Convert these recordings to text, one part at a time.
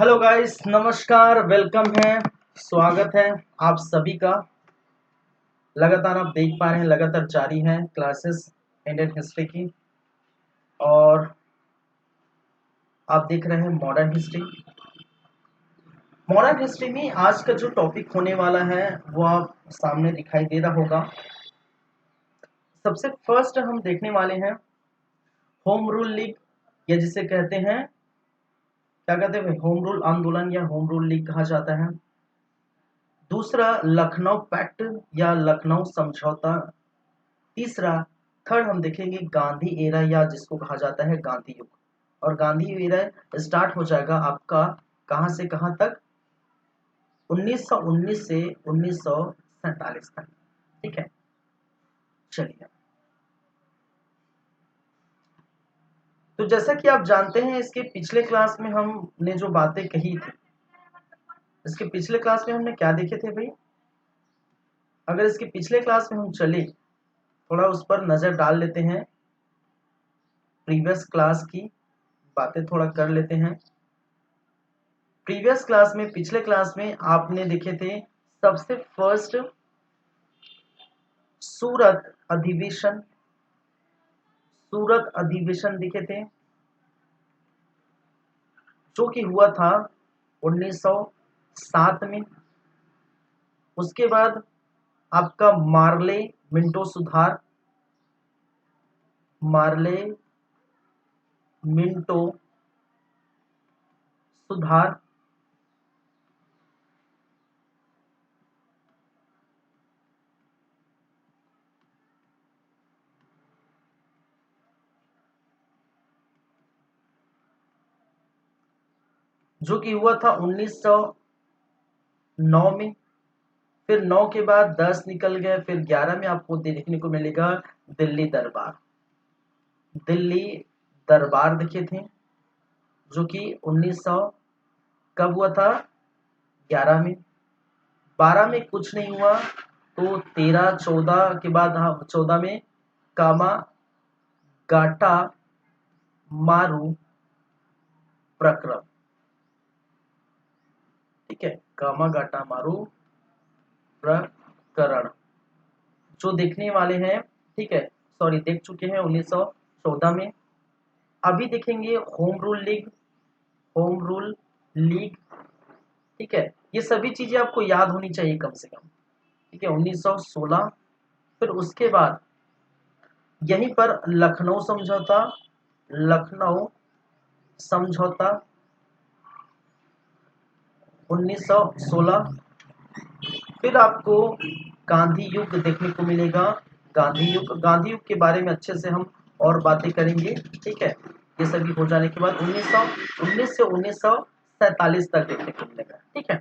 Hello guys, नमस्कार, welcome है, स्वागत है आप सभी का। लगातार आप देख पा रहे हैं, लगातार जारी है क्लासेस इंडियन हिस्ट्री की। और आप देख रहे हैं मॉडर्न हिस्ट्री। मॉडर्न हिस्ट्री में आज का जो टॉपिक होने वाला है वो आप सामने दिखाई दे रहा होगा। सबसे फर्स्ट हम देखने वाले हैं होम रूल लीग, या जिसे कहते हैं, क्या कहते हैं, होम रूल आंदोलन या होम रूल लीग कहा जाता है। दूसरा लखनऊ पैक्ट या लखनऊ समझौता। तीसरा, थर्ड हम देखेंगे गांधी एरा, या जिसको कहा जाता है गांधी युग। और गांधी एरा स्टार्ट हो जाएगा आपका कहां से कहां तक, 1919 से 1947 तक। ठीक है, चलिए। तो जैसा कि आप जानते हैं, इसके पिछले क्लास में हमने जो बातें कही थी, इसके पिछले क्लास में हमने क्या देखे थे भाई। अगर इसके पिछले क्लास में हम चले, थोड़ा उस पर नजर डाल लेते हैं, प्रीवियस क्लास की बातें थोड़ा कर लेते हैं। प्रीवियस क्लास में, पिछले क्लास में आपने देखे थे सबसे फर्स्ट सूरत अधिवेशन। सूरत अधिवेशन देखे थे जो कि हुआ था 1907 में। उसके बाद आपका मार्ले मिंटो सुधार, मार्ले मिंटो सुधार। जो कि हुआ था 1909 में। फिर 9 के बाद 10 निकल गए, फिर 11 में आपको देखने को मिलेगा दिल्ली दरबार। दिल्ली दरबार देखे थे जो कि 1900 कब हुआ था, 11 में। 12 में कुछ नहीं हुआ, तो 13 14 के बाद, हाँ, 14 में कामा गाटा मारू प्रकरण। ठीक है, कामा गाटा मारू प्रकरण जो देखने वाले हैं। ठीक है, सॉरी, देख चुके हैं 1914 में। अभी देखेंगे home rule league. Home rule league, ठीक है, ये सभी चीजें आपको याद होनी चाहिए कम से कम। ठीक है, 1916। फिर उसके बाद यहीं पर लखनऊ समझौता। लखनऊ समझौता 1916। फिर आपको गांधी युग देखने को मिलेगा। गांधी युग, गांधी युग के बारे में अच्छे से हम और बातें करेंगे। ठीक है, ये सभी हो जाने के बाद 1919 से 1947 तक देखने को मिलेगा। ठीक है,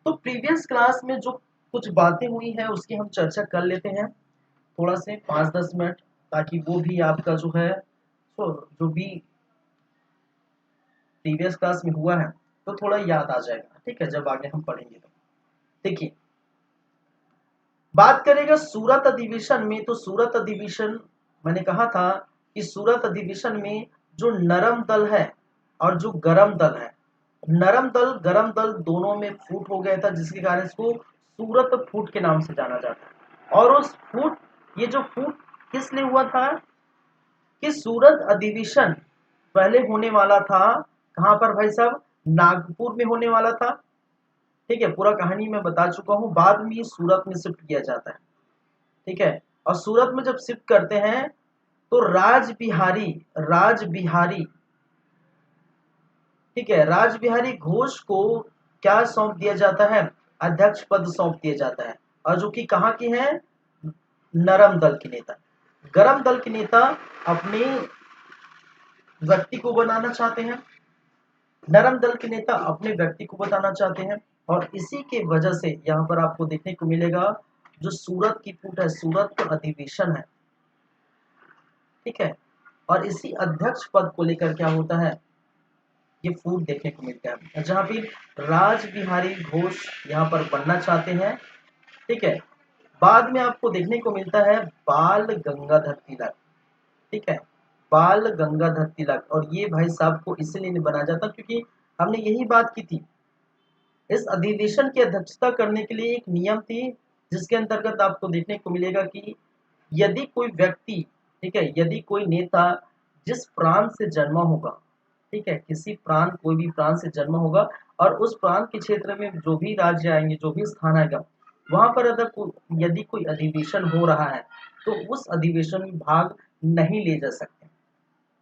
तो प्रीवियस क्लास में जो कुछ बातें हुई हैं उसकी हम चर्चा कर लेते हैं थोड़ा से 5-10 मिनट, ताकि वो भी आपका जो है, तो जो भी प्रीवियस क्लास में हुआ है तो थोड़ा याद आ जाएगा। ठीक है, जब आगे हम पढ़ेंगे तो। देखिए, बात करेगा सूरत अधिवेशन में, तो सूरत अधिवेशन, मैंने कहा था कि सूरत अधिवेशन में जो नरम दल है और जो गरम दल है, नरम दल गरम दल दोनों में फूट हो गया था, जिसके कारण इसको सूरत फूट के नाम से जाना जाता है। और उस फूट, ये जो फूट किस लिए हुआ था, कि सूरत अधिवेशन पहले होने वाला था कहां पर भाई साहब, नागपुर में होने वाला था। ठीक है, पूरा कहानी मैं बता चुका हूं। बाद में ये सूरत में शिफ्ट किया जाता है। ठीक है, और सूरत में जब शिफ्ट करते हैं तो राज बिहारी, ठीक है, राज बिहारी घोष को क्या सौंप दिया जाता है, अध्यक्ष पद सौंप दिया जाता है। और जो कि कहाँ के हैं, नरम दल के नेता। गरम दल के नेता अपने व्यक्ति को बनाना चाहते हैं, नरम दल के नेता अपने व्यक्ति को बताना चाहते हैं। और इसी के वजह से यहाँ पर आपको देखने को मिलेगा जो सूरत की फूट है, सूरत का अधिवेशन है। ठीक है, और इसी अध्यक्ष पद को लेकर क्या होता है, ये फूट देखने को मिलता है, जहां भी राज बिहारी घोष यहाँ पर बनना चाहते हैं। ठीक है, बाद में आपको देखने को मिलता है बाल गंगाधर तिलक। ठीक है, बाल गंगाधर तिलक। और ये भाई साहब को इसलिए नहीं बनाया जाता क्योंकि हमने यही बात की थी। इस अधिवेशन की अध्यक्षता करने के लिए एक नियम थी, जिसके अंतर्गत आपको देखने को मिलेगा कि यदि कोई व्यक्ति, ठीक है, यदि कोई नेता जिस प्रांत से जन्मा होगा, ठीक है, किसी प्रांत, कोई भी प्रांत से जन्मा होगा और उस प्रांत के क्षेत्र में जो भी राज्य आएंगे, जो भी स्थान आएगा, वहां पर यदि कोई अधिवेशन हो रहा है तो उस अधिवेशन में भाग नहीं ले जा सकते,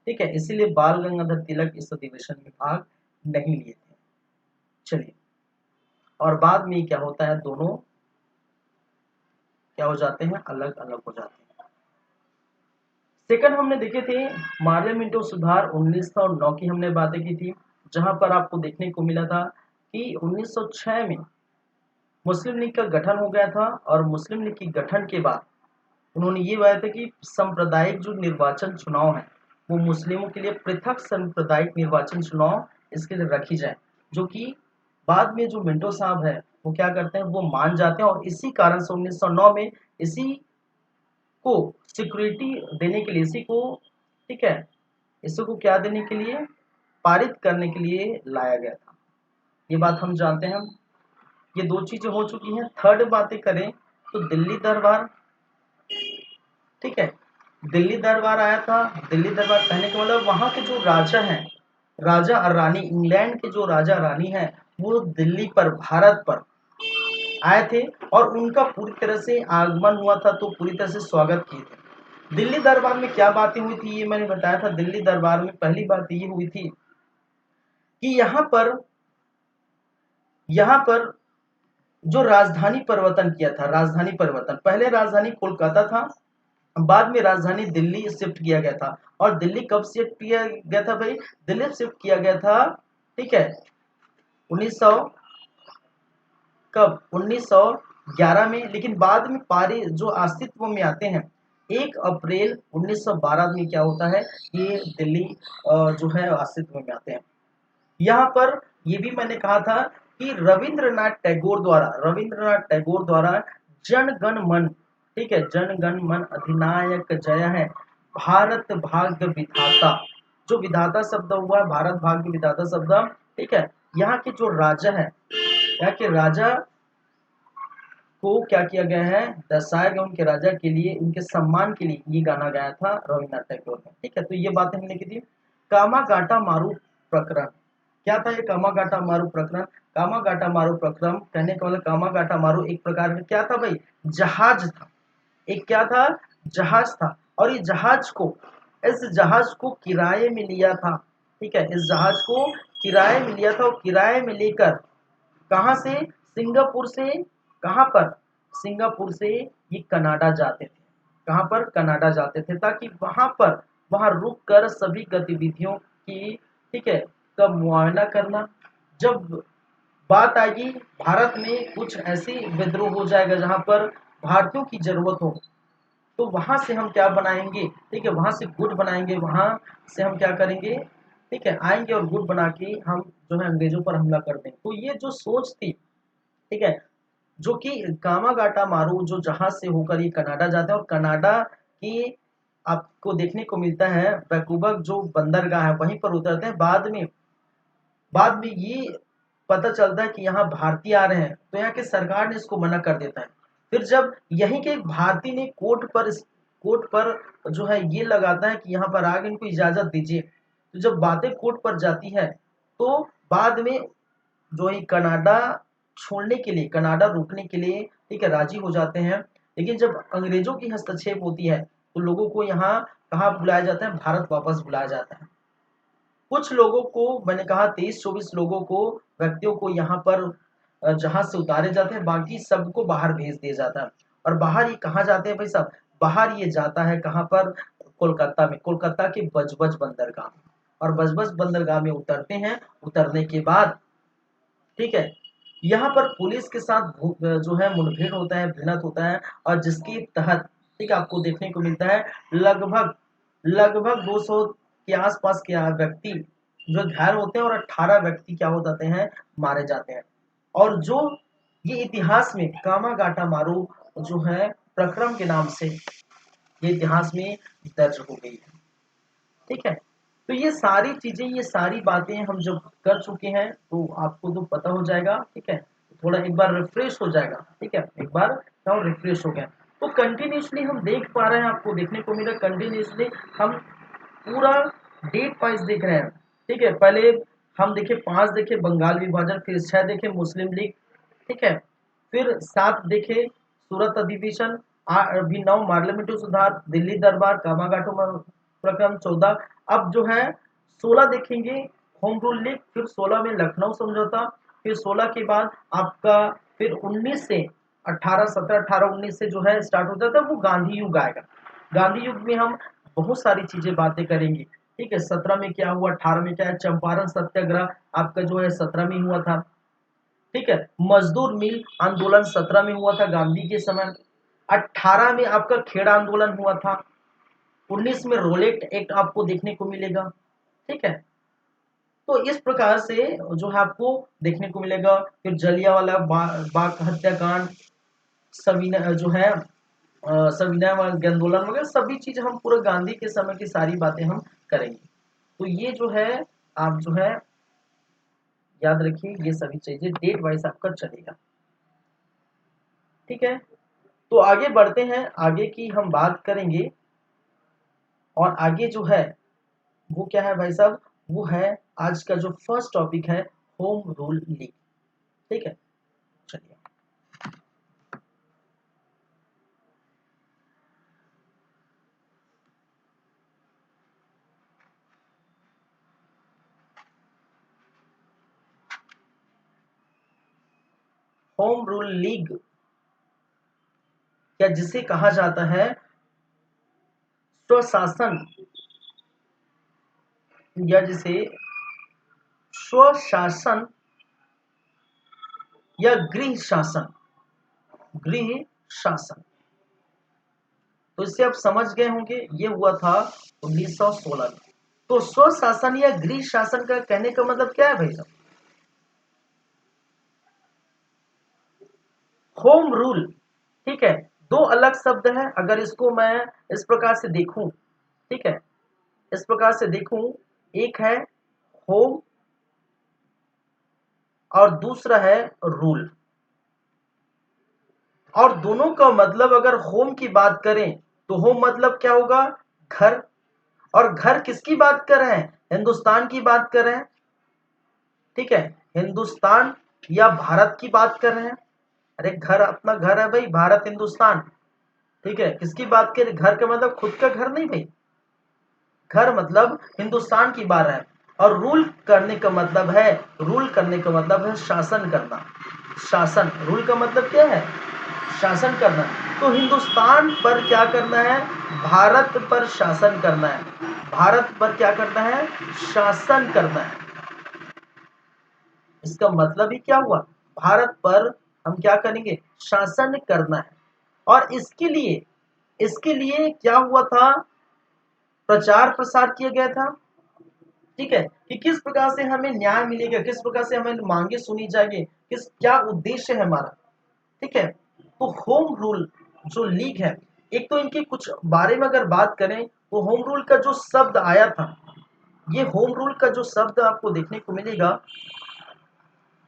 ठीक है। इसीलिए बाल गंगाधर तिलक इस अधिवेशन में भाग नहीं लिए थे। चलिए, और बाद में क्या होता है, दोनों क्या हो जाते हैं, अलग अलग हो जाते हैं। सेकंड हमने देखे थे मार्लिया मिंटो सुधार 1909 की हमने बातें की थी, जहां पर आपको देखने को मिला था कि 1906 में मुस्लिम लीग का गठन हो गया था, और मुस्लिम लीग के गठन के बाद उन्होंने ये बताया था कि सांप्रदायिक जो निर्वाचन चुनाव है वो मुस्लिमों के लिए पृथक सांप्रदायिक निर्वाचन चुनाव इसके लिए रखी जाए, जो कि बाद में जो मिंटो साहब है वो क्या करते हैं, वो मान जाते हैं, और इसी कारण से 1909 में इसी को सिक्योरिटी देने के लिए, इसी को, ठीक है, इसी को क्या देने के लिए, पारित करने के लिए लाया गया था। ये बात हम जानते हैं। ये दो चीजें हो चुकी हैं। थर्ड बातें करें तो दिल्ली दरबार, ठीक है, दिल्ली दरबार आया था। दिल्ली दरबार कहने का मतलब वहां के जो राजा हैं, राजा और रानी, इंग्लैंड के जो राजा रानी हैं, वो दिल्ली पर, भारत पर आए थे, और उनका पूरी तरह से आगमन हुआ था, तो पूरी तरह से स्वागत किए थे। दिल्ली दरबार में क्या बातें हुई थी ये मैंने बताया था। दिल्ली दरबार में पहली बात ये हुई थी कि यहाँ पर जो राजधानी परिवर्तन किया था, राजधानी परिवर्तन, पहले राजधानी कोलकाता था, बाद में राजधानी दिल्ली शिफ्ट किया गया था। और दिल्ली कब शिफ्ट किया गया था भाई, दिल्ली शिफ्ट किया गया था, ठीक है, 1900, कब, 1911 में। लेकिन बाद में पारी जो अस्तित्व में आते हैं 1 अप्रैल 1912 में क्या होता है, ये दिल्ली जो है अस्तित्व में आते हैं। यहाँ पर ये भी मैंने कहा था कि रविंद्रनाथ टैगोर द्वारा जन गण मन, ठीक है, जन गण मन अधिनायक जय है, भारत भाग्य विधाता, जो विधाता शब्द हुआ है, भारत भाग्य विधाता शब्द, ठीक है, यहाँ के जो राजा है, यहाँ के राजा को क्या किया गया है, दर्शाया गया, उनके राजा के लिए, उनके सम्मान के लिए ये गाना गाया था रविन्द्रनाथ टैगोर ने, ठीक है। तो ये बातें हमने की थी। कामागाटा मारू प्रकरण, क्या था ये कामागाटा मारू प्रकरण? कामागाटा मारू प्रकरण कहने का मतलब, कामागाटा मारू एक प्रकार का क्या था भाई, जहाज था। एक क्या था, जहाज था, और ये जहाज को, इस जहाज को किराए में लिया था, ठीक है, इस जहाज को किराए में लिया था, और किराए में लेकर कहाँ से, सिंगापुर से, कहाँ पर, सिंगापुर से ये कनाडा जाते थे। कहाँ पर, कनाडा जाते थे, ताकि वहां पर, वहां रुक कर सभी गतिविधियों की, ठीक है, का मुआयना करना। जब बात आएगी भारत में कुछ ऐसी विद्रोह हो जाएगा जहां पर भारतीयों की जरूरत हो, तो वहां से हम क्या बनाएंगे, ठीक है, वहां से गुट बनाएंगे, वहां से हम क्या करेंगे, ठीक है, आएंगे और गुट बना के हम जो है अंग्रेजों पर हमला कर देंगे। तो ये जो सोच थी, ठीक है, जो कि कामागाटा मारू जो जहाज से होकर ये कनाडा जाते हैं, और कनाडा की आपको देखने को मिलता है वैंकूवर जो बंदरगाह है वहीं पर उतरते हैं। बाद में ये पता चलता है कि यहाँ भारतीय आ रहे हैं, तो यहाँ की सरकार ने इसको मना कर देता है। फिर जब यहीं के एक भारतीय ने कोर्ट पर जो है ये लगाता है कि यहाँ पर आगे इनको इजाजत दीजिए, तो जब बातें कोर्ट पर जाती है, तो बाद में जो है कनाडा छोड़ने के लिए, कनाडा रोकने के लिए, ठीक है, राजी हो जाते हैं। लेकिन जब अंग्रेजों की हस्तक्षेप होती है तो लोगों को यहाँ कहाँ बुलाया जाता है, भारत वापस बुलाया जाता है। कुछ लोगों को, मैंने कहा 23-24 लोगों को, व्यक्तियों को यहाँ पर जहाज से उतारे जाते हैं, बाकी सबको बाहर भेज दिया जाता है। और बाहर ये कहाँ जाते हैं भाई साहब, बाहर ये जाता है कहाँ पर, कोलकाता में, कोलकाता के बजबज बंदरगाह में। और बजबज बंदरगाह में उतरते हैं। उतरने के बाद, ठीक है, यहाँ पर पुलिस के साथ जो है मुठभेड़ होता है, भिड़ंत होता है, और जिसके तहत, ठीक है, आपको देखने को मिलता है लगभग लगभग 200 के आसपास के व्यक्ति जो घायल होते हैं, और 18 व्यक्ति क्या हो जाते हैं, मारे जाते हैं। और जो ये इतिहास में कामागाटा मारू जो है प्रकरण के नाम से ये इतिहास में दर्ज हो गई है, ठीक है। तो ये सारी चीजें, ये सारी बातें हम जब कर चुके हैं तो आपको तो पता हो जाएगा, ठीक है। थोड़ा एक बार रिफ्रेश हो जाएगा, ठीक है, एक बार क्या रिफ्रेश हो गया। तो कंटिन्यूसली हम देख पा रहे हैं, आपको देखने को मिला कंटिन्यूसली हम पूरा डेट वाइज देख रहे हैं, ठीक है। पहले हम देखे 5 देखे बंगाल विभाजन, फिर 6 देखे मुस्लिम लीग, ठीक है। फिर 7 देखे सूरत अधिवेशन, अभी 9 पार्लियामेंट्री सुधार, दिल्ली दरबार, कामागाटो प्रकरण 14। अब जो है 16 देखेंगे होम रूल लीग, फिर 16 में लखनऊ समझौता, फिर 16 के बाद आपका फिर 19 से 18, 17, 18, 19 से जो है स्टार्ट हो जाता है वो गांधी युग आएगा। गांधी युग में हम बहुत सारी चीजें बातें करेंगे, ठीक है। 17 में क्या हुआ, 18 में क्या है, चंपारण सत्याग्रह आपका जो है 17 में हुआ था, ठीक है। मजदूर मिल आंदोलन 17 में हुआ था गांधी के समय। 18 में आपका खेड़ा आंदोलन हुआ था। 19 में रोलेट एक्ट आपको देखने को मिलेगा, ठीक है। तो इस प्रकार से जो है आपको देखने को मिलेगा। फिर जलियांवाला बाग हत्याकांड, सविनय जो है सविनय आंदोलन वगैरह सभी चीज हम पूरे गांधी के समय की सारी बातें हम करेंगे। तो ये जो है आप जो है याद रखिए, ये सभी चीजें डेट वाइज आपका चलेगा, ठीक है। तो आगे बढ़ते हैं, आगे की हम बात करेंगे। और आगे जो है वो क्या है भाई साहब, वो है आज का जो फर्स्ट टॉपिक है, होम रूल लीग, ठीक है। चलिए, होम रूल लीग या जिसे कहा जाता है स्वशासन, या जिसे स्वशासन या गृह शासन, गृह शासन। तो इससे आप समझ गए होंगे, ये हुआ था 1916 में। तो स्वशासन या गृह शासन का कहने का मतलब क्या है भाई साहब, होम रूल, ठीक है। दो अलग शब्द है, अगर इसको मैं इस प्रकार से देखूं, ठीक है, इस प्रकार से देखूं, एक है होम और दूसरा है रूल। और दोनों का मतलब अगर होम की बात करें तो होम मतलब क्या होगा, घर। और घर किसकी बात कर रहे हैं, हिंदुस्तान की बात कर रहे हैं, ठीक है। हिंदुस्तान या भारत की बात कर रहे हैं। अरे घर अपना घर है भाई, भारत हिंदुस्तान, ठीक है। किसकी बात करें, घर का मतलब खुद का घर नहीं भाई, घर मतलब हिंदुस्तान की बात है। और रूल करने का मतलब है, रूल करने का मतलब है शासन करना। शासन, रूल का मतलब क्या है, शासन करना। तो हिंदुस्तान पर क्या करना है, भारत पर शासन करना है। भारत पर क्या करना है, शासन करना है। इसका मतलब ही क्या हुआ, भारत पर हम क्या करेंगे, शासन करना है। और इसके लिए क्या हुआ था, प्रचार प्रसार किया गया था, ठीक है। कि किस प्रकार से हमें न्याय मिलेगा, किस प्रकार से हमें मांगे सुनी जाएगी, किस क्या उद्देश्य है हमारा, ठीक है। तो होम रूल जो लीग है, एक तो इनके कुछ बारे में अगर बात करें तो होम रूल का जो शब्द आया था, ये होम रूल का जो शब्द आपको देखने को मिलेगा,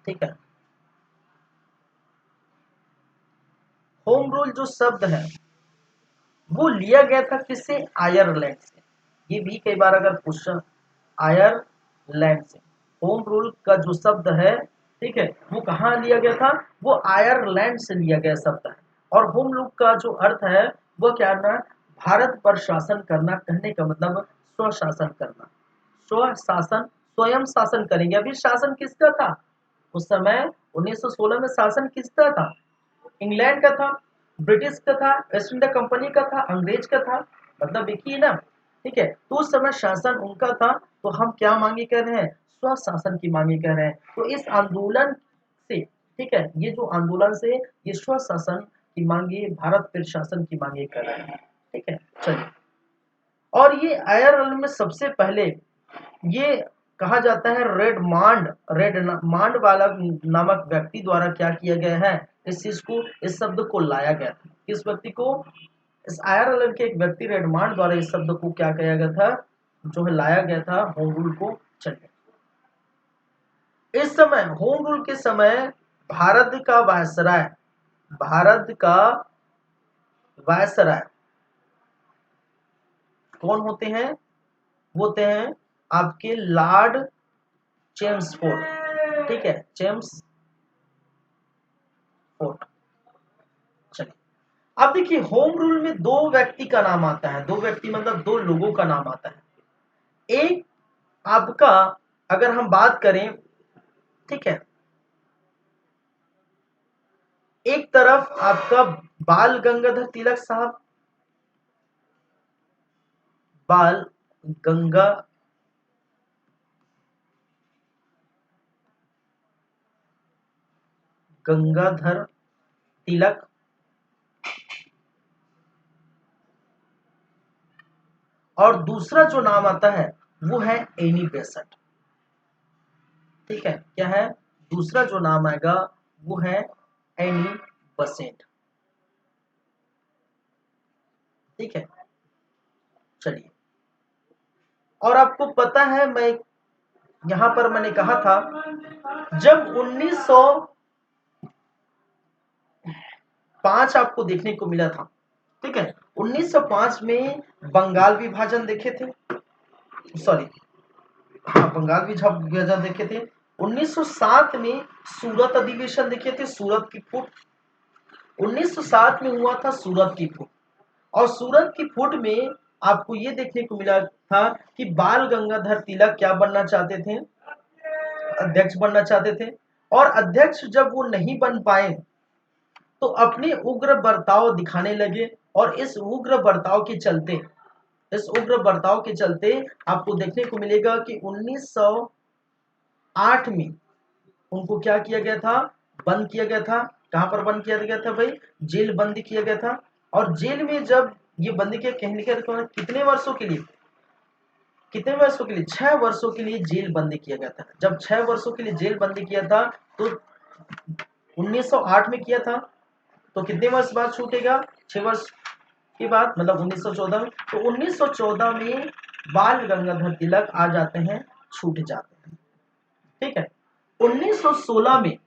ठीक है। होम रूल जो शब्द है वो लिया गया था किससे, आयरलैंड से। ये भी कई बार अगर क्वेश्चन, आयरलैंड से होम रूल का जो शब्द है, ठीक है, वो कहाँ लिया गया था, वो आयरलैंड से लिया गया शब्द है। और होम रूल का जो अर्थ है वो क्या ना, भारत पर शासन करना, कहने का मतलब स्वशासन करना। स्वशासन, स्वयं शासन करेंगे। अभी शासन किसका था उस समय, 1916 में शासन किसका था, इंग्लैंड का था, ब्रिटिश का था, वेस्ट इंडिया कंपनी का था, अंग्रेज का था, मतलब एक ही है ना, ठीक है। तो उस समय शासन उनका था। तो हम क्या मांगे कर रहे हैं, स्वशासन की मांगे कर रहे हैं। तो इस आंदोलन से, ठीक है, ये जो आंदोलन से ये स्वशासन की मांगे, भारत पर शासन की मांगे कर रहे हैं, ठीक है। चलिए, और ये आयरलैंड में सबसे पहले ये कहा जाता है रेड मांड वाला नामक व्यक्ति द्वारा क्या किया गया है, इस चीज को, इस शब्द को लाया गया था। किस व्यक्ति को, इस आयरलैंड के एक व्यक्ति रेडमांड द्वारा इस शब्द को क्या किया गया था, जो है लाया गया था होम रूल को चलने। इस समय होम रूल के समय भारत का वायसराय कौन होते हैं? वो होते हैं आपके लॉर्ड चेम्सफोर्ड। ठीक है, चेम्सफोर्ड। चलिए, अब देखिए होम रूल में दो व्यक्ति का नाम आता है, दो व्यक्ति मतलब दो लोगों का नाम आता है। एक आपका, अगर हम बात करें, ठीक है, एक तरफ आपका बाल गंगाधर तिलक साहब, बाल गंगा गंगाधर तिलक, और दूसरा जो नाम आता है वो है एनी बेसेंट। ठीक है, क्या है दूसरा जो नाम आएगा? वो है एनी बेसेंट। ठीक है, चलिए, और आपको पता है, मैं यहां पर मैंने कहा था जब 1905 आपको देखने को मिला था। ठीक है, 1905 में बंगाल विभाजन देखे थे, सॉरी, हाँ, बंगाल विभाजन देखे थे। 1907 में सूरत अधिवेशन देखे थे, सूरत की फूट। 1907 में हुआ था सूरत की फूट, और सूरत की फूट में आपको ये देखने को मिला था कि बाल गंगाधर तिलक क्या बनना चाहते थे? अध्यक्ष बनना चाहते थे। और अध्यक्ष जब वो नहीं बन पाए तो अपने उग्र बर्ताव दिखाने लगे, और इस उग्र बर्ताव के चलते आपको देखने को मिलेगा कि 1908 में उनको क्या किया गया था? बंद किया गया था। कहां पर बंद किया गया था भाई? जेल बंदी किया गया था। और जेल में जब ये बंदी किया, कहने के कितने वर्षों के लिए? 6 वर्षों के लिए जेल बंदी किया गया था। जब 6 वर्षों के लिए जेल बंदी किया था तो 1908 में किया था, तो कितने वर्ष बाद छूटेगा? 6 वर्ष के बाद, मतलब 1914 में। तो 1914 में बाल गंगाधर तिलक आ जाते हैं, छूट जाते हैं। ठीक है, 1916 में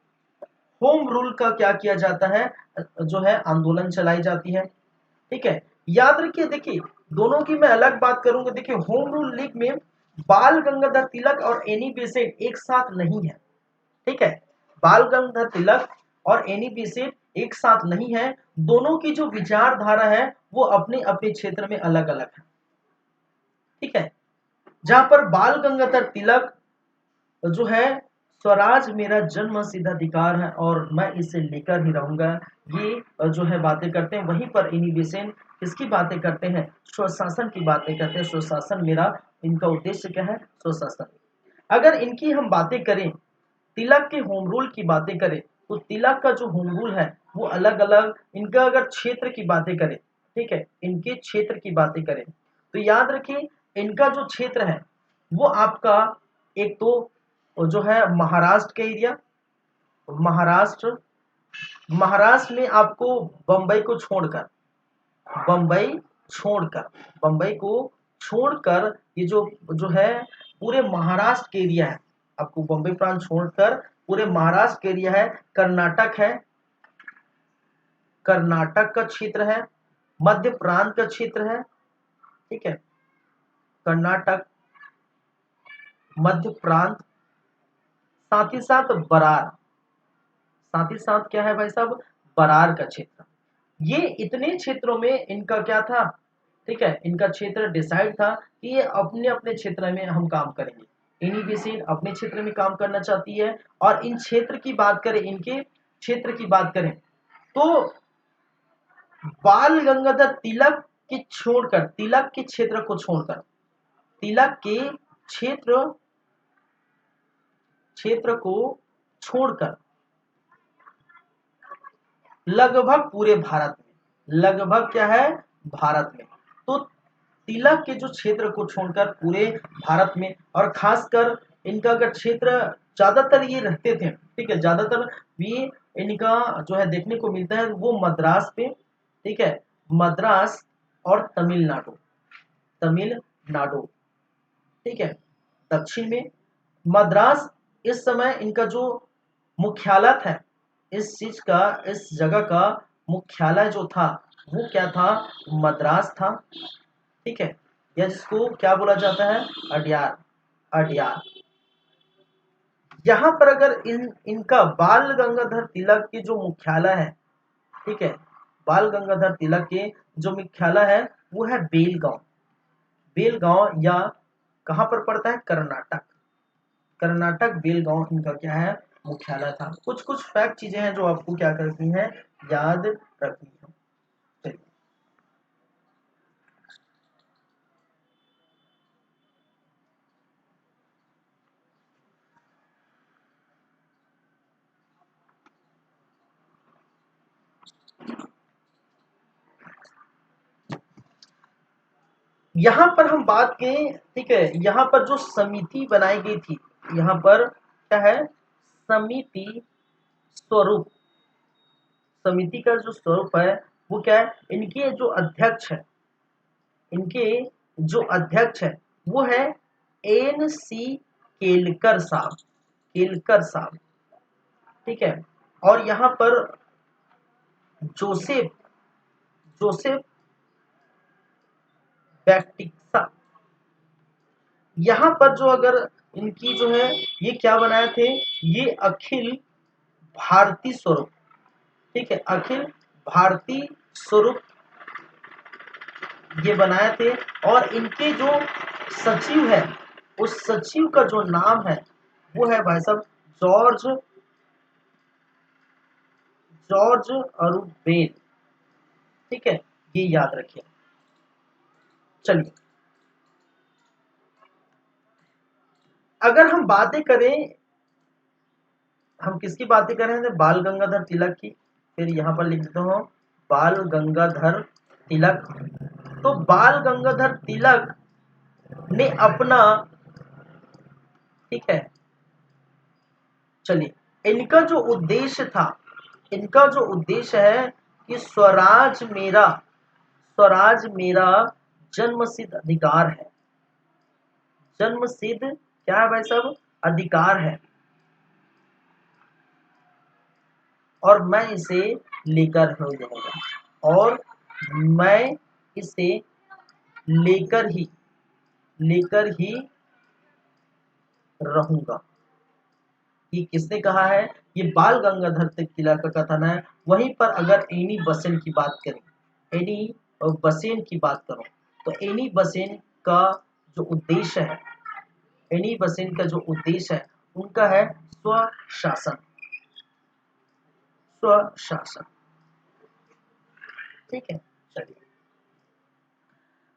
होम रूल का क्या किया जाता है? जो है आंदोलन चलाई जाती है। ठीक है, याद रखिए, देखिए दोनों की मैं अलग बात करूंगा। देखिए होम रूल लीग में बाल गंगाधर तिलक और एनी बेसेंट एक साथ नहीं है। ठीक है, बाल गंगाधर तिलक और एनी बेसेंट एक साथ नहीं है। दोनों की जो विचारधारा है वो अपने अपने क्षेत्र में अलग अलग है। ठीक है, जहां पर बाल गंगाधर तिलक जो है स्वराज मेरा जन्म सिद्ध अधिकार है और मैं इसे लेकर ही रहूंगा, ये जो है बातें करते हैं। वहीं पर एनी बेसेंट किसकी बातें करते हैं? स्वशासन की बातें करते हैं। स्वशासन मेरा, इनका उद्देश्य क्या है? स्वशासन। अगर इनकी हम बातें करें, तिलक के होम रूल की बातें करें, तो तिलक का जो होम रूल है वो अलग अलग, इनका अगर क्षेत्र की बातें करें, ठीक है, इनके क्षेत्र की बातें करें, तो याद रखिए इनका जो क्षेत्र है वो आपका एक तो जो है महाराष्ट्र का एरिया, महाराष्ट्र महाराष्ट्र में आपको बंबई को छोड़कर, बंबई छोड़कर बंबई को छोड़कर ये जो है पूरे महाराष्ट्र के एरिया है। आपको बंबई प्रांत छोड़कर पूरे महाराष्ट्र के एरिया है। कर्नाटक है, कर्नाटक का क्षेत्र है। मध्य प्रांत का क्षेत्र है। ठीक है, कर्नाटक, मध्य प्रांत, साथ ही साथ बरार, साथ ही साथ क्या है भाई साहब? बरार का क्षेत्र। ये इतने क्षेत्रों में इनका क्या था? ठीक है, इनका क्षेत्र डिसाइड था कि ये अपने अपने क्षेत्र में हम काम करेंगे। इन्हीं बेसिन अपने क्षेत्र में काम करना चाहती है। और इन क्षेत्र की बात करें, इनके क्षेत्र की बात करें, तो बाल गंगाधर तिलक के छोड़कर, तिलक के क्षेत्र को छोड़कर, तिलक के क्षेत्र क्षेत्र को छोड़कर लगभग पूरे भारत में, लगभग क्या है? भारत में। तो तिलक के जो क्षेत्र को छोड़कर पूरे भारत में, और खासकर इनका अगर क्षेत्र, ज्यादातर ये रहते थे, ठीक है, ज्यादातर भी इनका जो है देखने को मिलता है वो मद्रास पे, ठीक है, मद्रास और तमिलनाडु, तमिलनाडु, ठीक है, दक्षिण में। मद्रास इस समय इनका जो मुख्यालय था, इस चीज का, इस जगह का मुख्यालय जो था वो क्या था, मद्रास था। ठीक है, या जिसको क्या बोला जाता है, अड्यार, अड्यार। यहाँ पर अगर इनका बाल गंगाधर तिलक की जो मुख्यालय है, ठीक है, बाल गंगाधर तिलक के जो मुख्यालय है वो है बेलगांव। बेलगांव या कहाँ पर पड़ता है, कर्नाटक। कर्नाटक बेलगांव इनका क्या है, मुख्यालय था। कुछ कुछ फैक्ट चीजें हैं जो आपको क्या करनी है, याद रखनी है। चलिए, यहाँ पर हम बात करें, ठीक है, यहाँ पर जो समिति बनाई गई थी, यहाँ पर क्या है, समिति स्वरूप। समिति का जो स्वरूप है वो क्या है, इनके जो अध्यक्ष है, इनके जो अध्यक्ष है वो है एन सी केलकर साहब, केलकर साहब। ठीक है, और यहाँ पर जोसेफ, जोसेफ बैक्टिक्सा। यहाँ पर जो अगर इनकी जो है, ये क्या बनाए थे, ये अखिल भारतीय स्वरूप, ठीक है, अखिल भारतीय स्वरूप ये बनाए थे। और इनके जो सचिव है, उस सचिव का जो नाम है वो है भाई साहब जॉर्ज, जॉर्ज अरुबेल। ठीक है, ये याद रखिए। चलिए, अगर हम बातें करें, हम किसकी बातें कर रहे थे, बाल गंगाधर तिलक की। फिर यहाँ पर लिख देता हूँ बाल गंगाधर तिलक। तो बाल गंगाधर तिलक ने अपना, ठीक है, चलिए, इनका जो उद्देश्य था, इनका जो उद्देश्य है कि स्वराज मेरा, स्वराज मेरा जन्मसिद्ध अधिकार है। जन्मसिद्ध क्या है भाई साहब, अधिकार है, और मैं इसे लेकर हो जाऊंगा, और मैं इसे लेकर ही रहूंगा। ये किसने कहा है, ये बाल गंगाधर तिलक का कथन है। वहीं पर अगर एनी बसेन की बात करें, एनी बसेन की बात करो, तो एनी बसेन का जो उद्देश्य है, एनी बसेन का जो उद्देश्य है उनका है स्वशासन, स्वशासन। ठीक है, चलिए,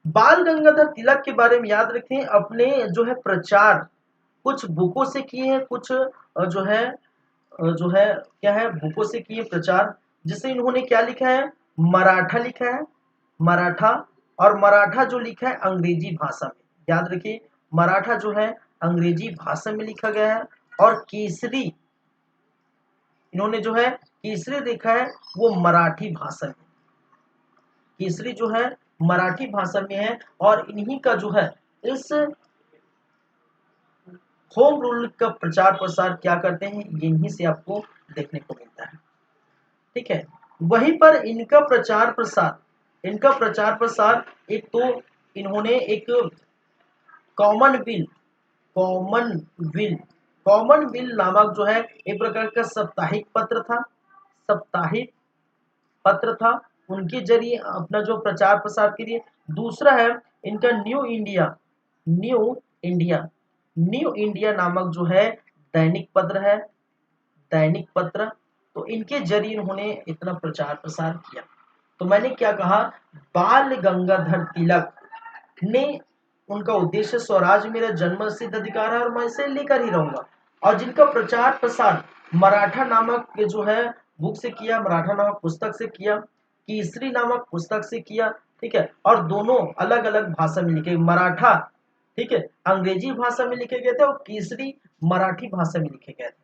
बाल गंगाधर तिलक के बारे में याद रखें, अपने जो है प्रचार कुछ बुकों से किए हैं, कुछ जो है क्या है, बुकों से किए प्रचार। जिसे इन्होंने क्या लिखा है, मराठा लिखा है, मराठा। और मराठा जो लिखा है अंग्रेजी भाषा में, याद रखिए, मराठा जो है अंग्रेजी भाषा में लिखा गया है। और केसरी, इन्होंने जो है केसरी लिखा है वो मराठी भाषा में, केसरी जो है मराठी भाषा में है। और इन्हीं का जो है इस होम रूल का प्रचार प्रसार क्या करते हैं, यहीं से आपको देखने को मिलता है। ठीक है, वहीं पर इनका प्रचार प्रसार, इनका प्रचार प्रसार, एक तो इन्होंने एक कॉमनविल, कॉमनविल, कॉमनविल नामक जो है एक प्रकार का साप्ताहिक पत्र था, साप्ताहिक पत्र था, उनके जरिए अपना जो प्रचार प्रसार के लिए। दूसरा है इनका new India, new India, new India नामक जो है दैनिक पत्र है, दैनिक पत्र। तो इनके जरिए उन्होंने इतना प्रचार प्रसार किया। तो मैंने क्या कहा, बाल गंगाधर तिलक ने, उनका उद्देश्य स्वराज मेरा जन्म सिद्ध अधिकार है और मैं इसे लेकर ही रहूंगा। और जिनका प्रचार प्रसार मराठा नामक जो है बुक से किया, मराठा नामक पुस्तक से किया, केसरी नामक पुस्तक से किया। ठीक है, और दोनों अलग अलग भाषा में लिखे, मराठा, ठीक है, अंग्रेजी भाषा में लिखे गए थे, और केसरी मराठी भाषा में लिखे गए थे।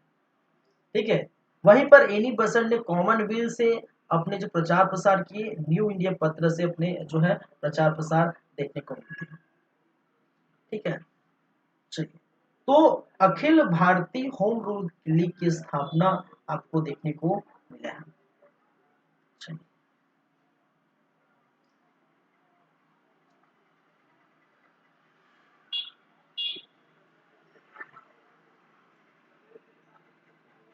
ठीक है, वहीं पर एनी बसंत ने कॉमनवेल्थ से अपने जो प्रचार प्रसार किए, न्यू इंडिया पत्र से अपने जो है प्रचार प्रसार देखने को मिलते हैं। ठीक है, चलिए, तो Akhil Bharatiya home rule league की स्थापना आपको देखने को मिला है। चलिए,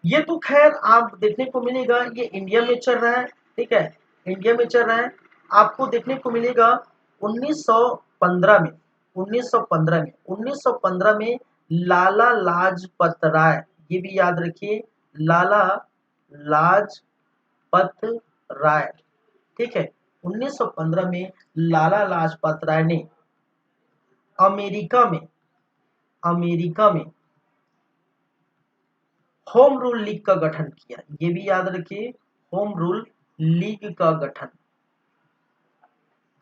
ये तो खैर आप देखने को मिलेगा, ये इंडिया में चल रहा है, ठीक है, इंडिया में चल रहा है। आपको देखने को मिलेगा 1915 में, 1915 में लाला लाजपत राय, ये भी याद रखिए, लाला लाजपत राय, ठीक है, 1915 में लाला लाजपत राय ने अमेरिका में, अमेरिका में होम रूल लीग का गठन किया, ये भी याद रखिए, होम रूल लीग का गठन,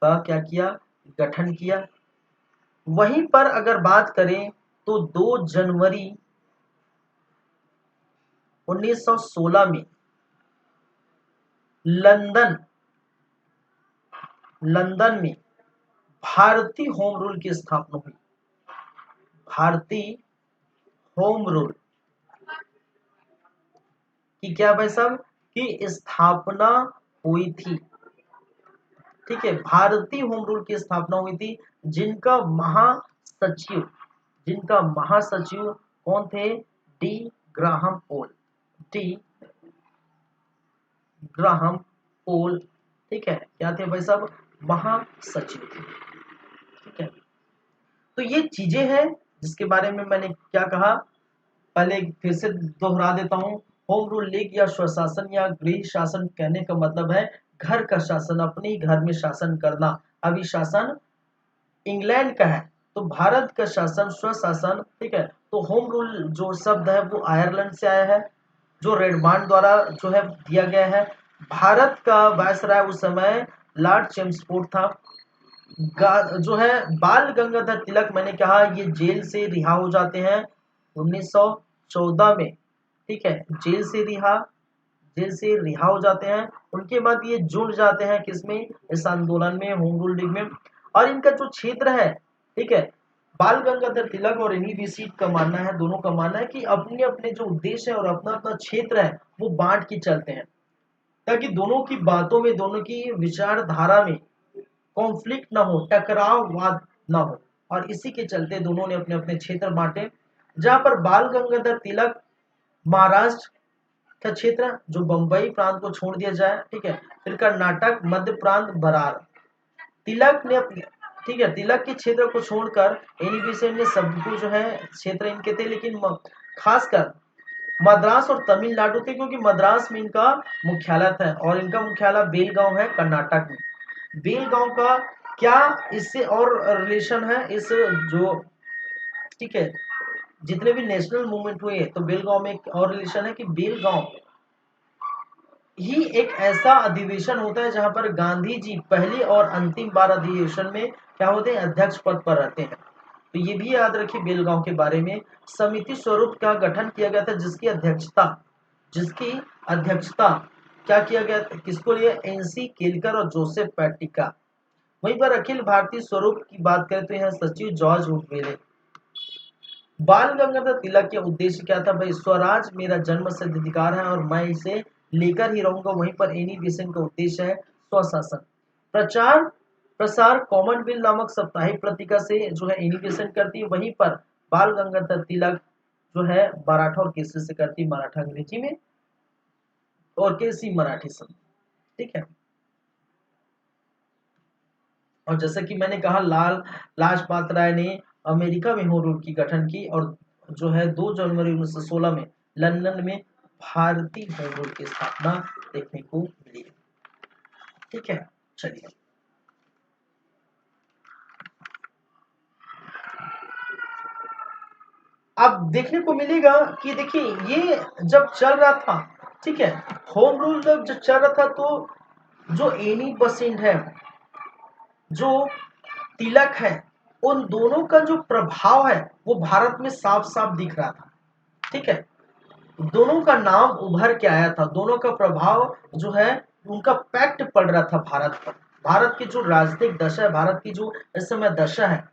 का क्या किया, गठन किया। वहीं पर अगर बात करें तो 2 जनवरी 1916 में लंदन, लंदन में भारतीय होम रूल की स्थापना हुई, भारतीय होम रूल की क्या भाई साहब, की स्थापना हुई थी, ठीक है, भारतीय होम रूल की स्थापना हुई थी, जिनका महासचिव, जिनका महासचिव कौन थे, डी ग्राहम पोल, डी ग्राहम पोल, ठीक है, क्या थे भाई साहब, महासचिव थे, ठीक है। तो ये चीजें हैं जिसके बारे में मैंने क्या कहा, पहले फिर से दोहरा देता हूं, होम रूल लीग या स्वशासन या गृह शासन कहने का मतलब है घर का शासन, अपने ही घर में शासन करना। अभी शासन इंग्लैंड का है, तो भारत का शासन स्वशासन, ठीक है। तो होम रूल जो शब्द है वो आयरलैंड से आया है, जो रेडबार्न द्वारा जो है दिया गया है। भारत का वायसराय उस समय लॉर्ड चेम्सफोर्ड था। जो है बाल गंगाधर तिलक, मैंने कहा ये जेल से रिहा हो जाते हैं 1914 में, ठीक है, जेल से रिहा, जेल से रिहा हो जाते हैं। उनके बाद ये जुड़ जाते हैं किसमें, इस आंदोलन में, होम रूल लीग में। और इनका जो क्षेत्र है, ठीक है, बाल गंगाधर तिलक और एनी बेसी का मानना है, दोनों का मानना है कि अपने अपने जो उद्देश्य है और अपना अपना क्षेत्र है वो बांट के चलते हैं, ताकि दोनों की बातों में, दोनों की विचारधारा में कॉन्फ्लिक्ट ना हो, टकराववाद ना हो, और इसी के चलते दोनों ने अपने अपने क्षेत्र बांटे। जहां पर बाल गंगाधर तिलक महाराष्ट्र का क्षेत्र, जो बंबई प्रांत को छोड़ दिया जाए, ठीक है, फिर कर्नाटक, मध्य प्रांत, बरार, तिलक ने अपने, ठीक है, तिलक के क्षेत्र को छोड़कर एनी ने सबको जो है क्षेत्र इनके थे, लेकिन खासकर मद्रास और तमिलनाडु थे, क्योंकि मद्रास में इनका मुख्यालय था, और इनका मुख्यालय बेलगांव है कर्नाटक में। बेलगांव का क्या इससे और रिलेशन है, इस जो, ठीक है, जितने भी नेशनल मूवमेंट हुए तो बेलगांव में एक और रिलेशन है कि बेलगांव ही एक ऐसा अधिवेशन होता है जहां पर गांधी जी पहली और अंतिम बार अधिवेशन में क्या होते हैं, अध्यक्ष पद पर रहते हैं। तो ये भी याद रखिए बेलगांव के बारे में। समिति स्वरूप का गठन किया गया था, जिसकी अध्यक्षता, जिसकी अध्यक्षता क्या किया गया था, किसको लिए, एनसी केलकर और जोसेफ पैटिका। वहीं पर अखिल भारतीय स्वरूप की बात करें तो यहाँ सचिव जॉर्ज हुडवेले। बाल गंगाधर तिलक के उद्देश्य क्या था भाई, स्वराज मेरा जन्म सिद्ध अधिकार है और मैं इसे लेकर ही रहूंगा। वहीं पर एनी बेसेंट का उद्देश्य है स्वशासन, प्रचार प्रसार कॉमनवेल्थ नामक साप्ताहिक पत्रिका से जो है एनी बेसेंट करती है। वहीं पर बाल गंगाधर तिलक जो है मराठा और केसरी से करती, मराठा अंग्रेजी में और केसरी मराठी शब्द, ठीक है। और जैसा कि मैंने कहा, लाजपत राय ने अमेरिका में होम रूल की गठन की, और जो है 2 जनवरी 1916 में लंदन में भारतीय होम रूल की स्थापना देखने को मिली, ठीक है। चलिए, अब देखने को मिलेगा कि देखिए ये जब चल रहा था, ठीक है, होम रूल जब चल रहा था, तो जो एनी बसेंट है, जो तिलक है, उन दोनों का जो प्रभाव है वो भारत में साफ साफ दिख रहा था, ठीक है। दोनों का नाम उभर के आया था, दोनों का प्रभाव जो है उनका पैक्ट पड़ रहा था भारत पर। भारत की जो राजनीतिक दशा है, भारत की जो इस समय दशा है,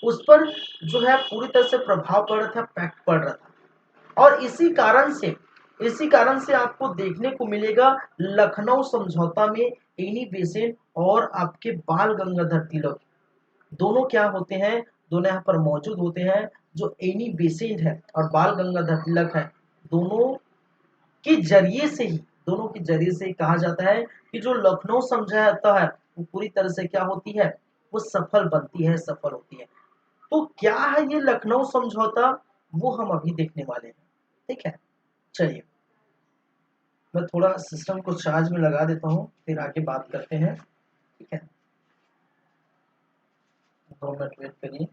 उस पर जो है पूरी तरह से प्रभाव पड़ रहा था, इम्पैक्ट पड़ रहा था। और इसी कारण से आपको देखने को मिलेगा लखनऊ समझौता में एनी बेसेंट और आपके बाल गंगाधर तिलक दोनों क्या होते हैं, दोनों यहाँ पर मौजूद होते हैं। जो एनी बेसेंट है और बाल गंगाधर तिलक है, दोनों के जरिए से ही दोनों के जरिए से ही कहा जाता है कि जो लखनऊ समझौता है वो पूरी तरह से क्या होती है, वो सफल बनती है, सफल होती है। तो क्या है ये लखनऊ समझौता, वो हम अभी देखने वाले हैं। ठीक है, चलिए मैं थोड़ा सिस्टम को चार्ज में लगा देता हूँ, फिर आगे बात करते हैं। ठीक है, 2 मिनट वेट करिए।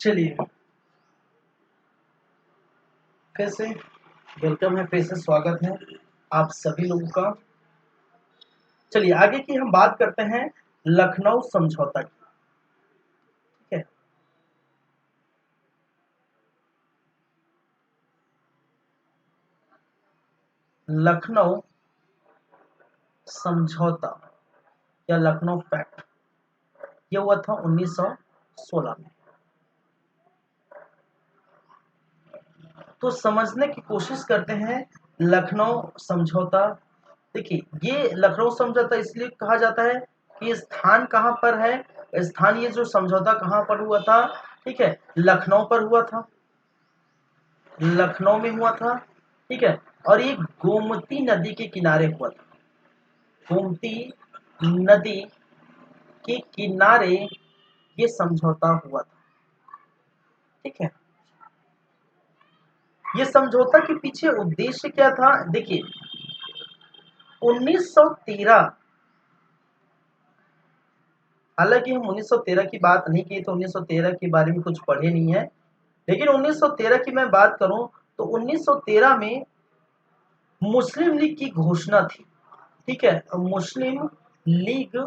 चलिए फिर से वेलकम है, फिर से स्वागत है आप सभी लोगों का। चलिए आगे की हम बात करते हैं लखनऊ समझौता की। ठीक है, लखनऊ समझौता या लखनऊ पैक्ट ये हुआ था 1916 में। तो समझने की कोशिश करते हैं लखनऊ समझौता। देखिए ये लखनऊ समझौता इसलिए कहा जाता है कि स्थान कहाँ पर है, स्थान ये जो समझौता कहाँ पर हुआ था, ठीक है, लखनऊ पर हुआ था, लखनऊ में हुआ था। ठीक है, और ये गोमती नदी के किनारे हुआ था, गोमती नदी के किनारे ये समझौता हुआ था। ठीक है, ये समझौता के पीछे उद्देश्य क्या था, देखिए 1913, हालांकि हम 1913 की बात नहीं की तो 1913 के बारे में कुछ पढ़े नहीं है, लेकिन 1913 की मैं बात करूं तो 1913 में मुस्लिम लीग की घोषणा थी। ठीक है, मुस्लिम लीग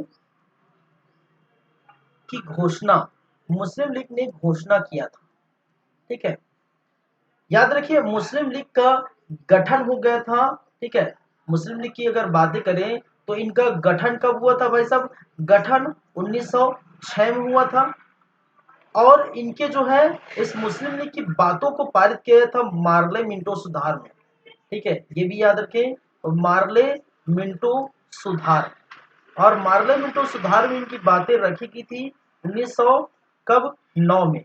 की घोषणा, मुस्लिम लीग ने घोषणा किया था। ठीक है, याद रखिए मुस्लिम लीग का गठन हो गया था। ठीक है, मुस्लिम लीग की अगर बातें करें तो इनका गठन कब हुआ था भाई साहब, गठन 1906 में हुआ था। और इनके जो है इस मुस्लिम लीग की बातों को पारित किया था मार्ले मिंटो सुधार में। ठीक है, ये भी याद रखें, मार्ले मिंटो सुधार। और मार्ले मिंटो सुधार में इनकी बातें रखी की थी 1900 कब 9 में।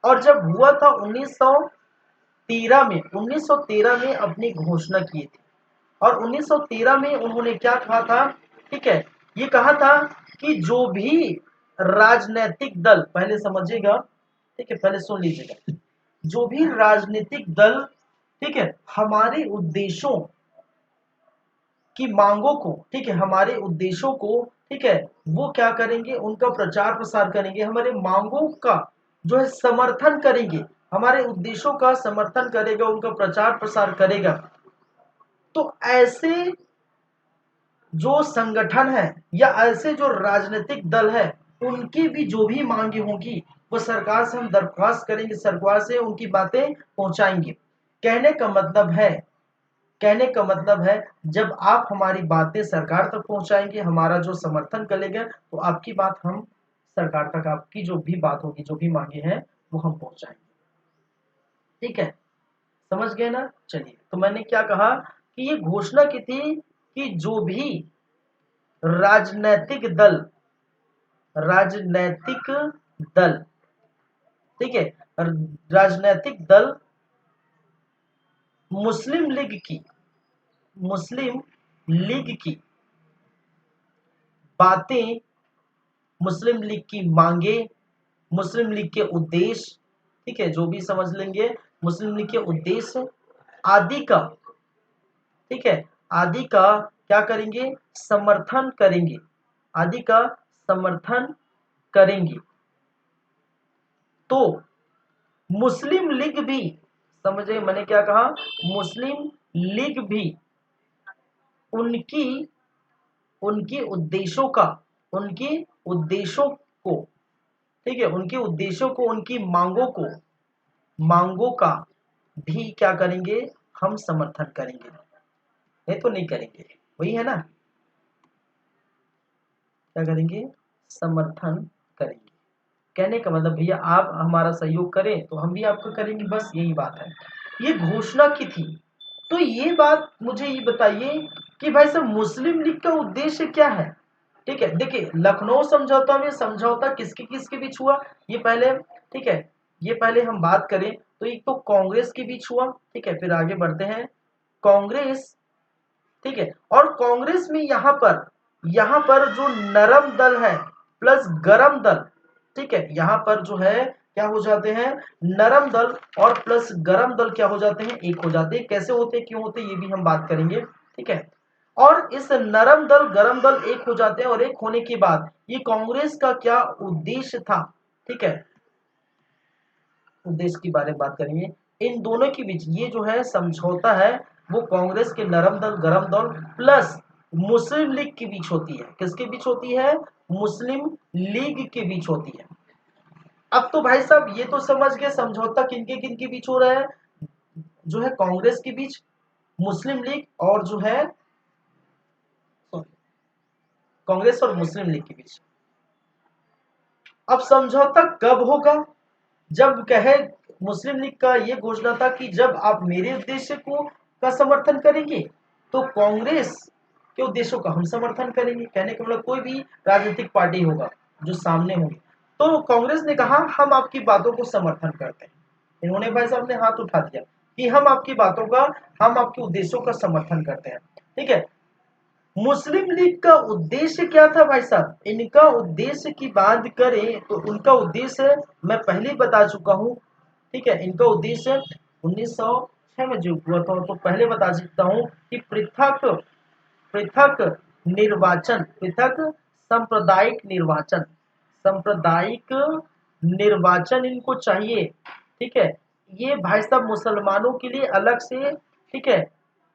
और जब हुआ था 1913 में अपनी घोषणा की थी। और 1913 में उन्होंने क्या कहा था, ठीक है, ये कहा था कि जो भी राजनीतिक दल, पहले समझिएगा, ठीक है, पहले सुन लीजिएगा, जो भी राजनीतिक दल, ठीक है, हमारे उद्देश्यों की मांगों को, ठीक है, हमारे उद्देश्यों को, ठीक है, वो क्या करेंगे, उनका प्रचार प्रसार करेंगे, हमारे मांगों का जो है समर्थन करेंगे, हमारे उद्देश्यों का समर्थन करेगा, उनका प्रचार प्रसार करेगा, तो ऐसे जो संगठन है या ऐसे जो राजनीतिक दल है, उनकी भी जो भी मांगे होंगी वो सरकार से हम दरख्वास्त करेंगे, सरकार से उनकी बातें पहुंचाएंगे। कहने का मतलब है, कहने का मतलब है, जब आप हमारी बातें सरकार तक पहुंचाएंगे, हमारा जो समर्थन करेंगे, तो आपकी बात हम सरकार तक, आपकी जो भी बात होगी, जो भी मांगे हैं, वो हम पहुंचाएंगे। ठीक है, समझ गए ना। चलिए, तो मैंने क्या कहा कि ये घोषणा की थी कि जो भी राजनैतिक दल, राजनैतिक दल, ठीक है, राजनैतिक दल मुस्लिम लीग की, मुस्लिम लीग की बातें, मुस्लिम लीग की मांगे, मुस्लिम लीग के उद्देश्य, ठीक है, जो भी समझ लेंगे, मुस्लिम लीग के उद्देश्य आदि का, ठीक है, आदि का क्या करेंगे, समर्थन करेंगे, आदि का समर्थन करेंगे। तो मुस्लिम लीग भी, समझे मैंने क्या कहा, मुस्लिम लीग भी उनकी उनके उद्देश्यों का, उनके उद्देश्यों को, ठीक है, उनके उद्देश्यों को, उनकी मांगों को, मांगों का भी क्या करेंगे, हम समर्थन करेंगे। नहीं तो नहीं करेंगे, वही है ना, क्या करेंगे, समर्थन करेंगे। कहने का मतलब भैया आप हमारा सहयोग करें तो हम भी आपका करेंगे, बस यही बात है। ये घोषणा की थी। तो ये बात मुझे ये बताइए कि भाई साहब मुस्लिम लीग का उद्देश्य क्या है। ठीक है, देखिए लखनऊ समझौता में समझौता किसके किसके बीच हुआ, ये पहले, ठीक है, ये पहले हम बात करें तो एक तो कांग्रेस के बीच हुआ, ठीक है, फिर आगे बढ़ते हैं। कांग्रेस, ठीक है, और कांग्रेस में यहां पर जो नरम दल है प्लस गरम दल, ठीक है, यहां पर जो है क्या हो जाते हैं, नरम दल और प्लस गरम दल क्या हो जाते हैं, एक हो जाते हैं। कैसे होते हैं, क्यों होते हैं, ये भी हम बात करेंगे। ठीक है, और इस नरम दल गरम दल एक हो जाते हैं, और एक होने के बाद ये कांग्रेस का क्या उद्देश्य था, ठीक है, उद्देश्य के बारे में बात करेंगे। इन दोनों के बीच ये जो है समझौता है, वो कांग्रेस के नरम दल गरम दल प्लस मुस्लिम लीग के बीच होती है। किसके बीच होती है, मुस्लिम लीग के बीच होती है। अब तो भाई साहब ये तो समझ गए समझौता किनके किनके बीच हो रहा है, जो है कांग्रेस के बीच, मुस्लिम लीग और जो है कांग्रेस और मुस्लिम लीग के बीच। अब समझौता कब होगा, जब कहे, मुस्लिम लीग का ये घोषणा था कि जब आप मेरे उद्देश्य को का समर्थन करेंगे तो कांग्रेस के उद्देश्यों का हम समर्थन करेंगे। कहने का मतलब कोई भी राजनीतिक पार्टी होगा जो सामने होगी, तो कांग्रेस ने कहा हम आपकी बातों को समर्थन करते हैं। इन्होंने भाई साहब ने हाथ उठा दिया कि हम आपकी बातों का, हम आपके उद्देश्यों का समर्थन करते हैं। ठीक है, मुस्लिम लीग का उद्देश्य क्या था भाई साहब, इनका उद्देश्य की बात करें तो उनका उद्देश्य मैं पहले बता चुका हूं। ठीक है, इनका उद्देश्य 1906 में जो हुआ था तो पहले बता सकता हूं कि पृथक पृथक निर्वाचन, पृथक सांप्रदायिक निर्वाचन, सांप्रदायिक निर्वाचन इनको चाहिए। ठीक है, ये भाई साहब मुसलमानों के लिए अलग से, ठीक है,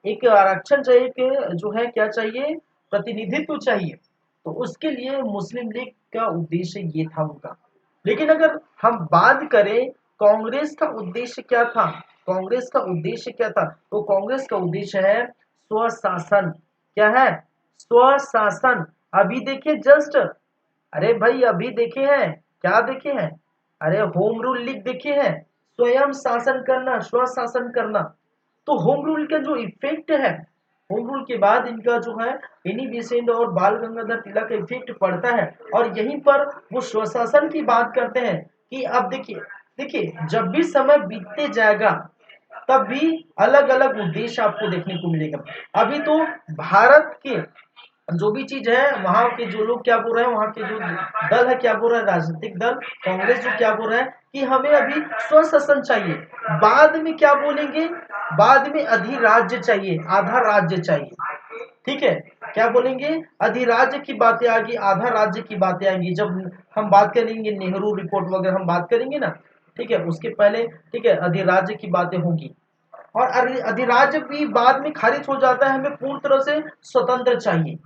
एक आरक्षण चाहिए, कि जो है क्या चाहिए, प्रतिनिधित्व चाहिए। तो उसके लिए मुस्लिम लीग का उद्देश्य ये था उनका। लेकिन अगर हम बात करें कांग्रेस का उद्देश्य क्या था, कांग्रेस का उद्देश्य क्या था, तो कांग्रेस का उद्देश्य है स्वशासन। क्या है, स्वशासन। अभी देखिए जस्ट, अरे भाई अभी देखे हैं, क्या देखे हैं, अरे होम रूल लीग देखे हैं, स्वयं शासन करना, स्वशासन करना। तो होम रूल का जो इफेक्ट है, होम रूल के बाद इनका जो है इन्हीं बेसेंट और बाल गंगाधर तिलक का इफेक्ट पड़ता है। और यहीं पर वो स्वशासन की बात करते हैं कि अब देखिए, देखिए जब भी समय बीतते जाएगा तब भी अलग अलग उद्देश्य आपको देखने को मिलेगा। अभी तो भारत के जो भी चीज है, वहां के जो लोग क्या बोल रहे हैं, वहां के जो दल है क्या बोल रहा है, राजनीतिक दल कांग्रेस जो क्या बोल रहा है कि हमें अभी स्वशासन चाहिए। बाद में क्या बोलेंगे, बाद में अधिराज्य चाहिए, आधा राज्य चाहिए। ठीक है, क्या बोलेंगे, अधिराज्य की बातें आएगी, आधा राज्य की बातें आएंगी जब हम बात करेंगे नेहरू रिपोर्ट वगैरह हम बात करेंगे ना। ठीक है, उसके पहले ठीक है अधिराज्य की बातें होंगी। और अधिराज्य भी बाद में खारिज हो जाता है, हमें पूर्ण तरह से स्वतंत्र चाहिए।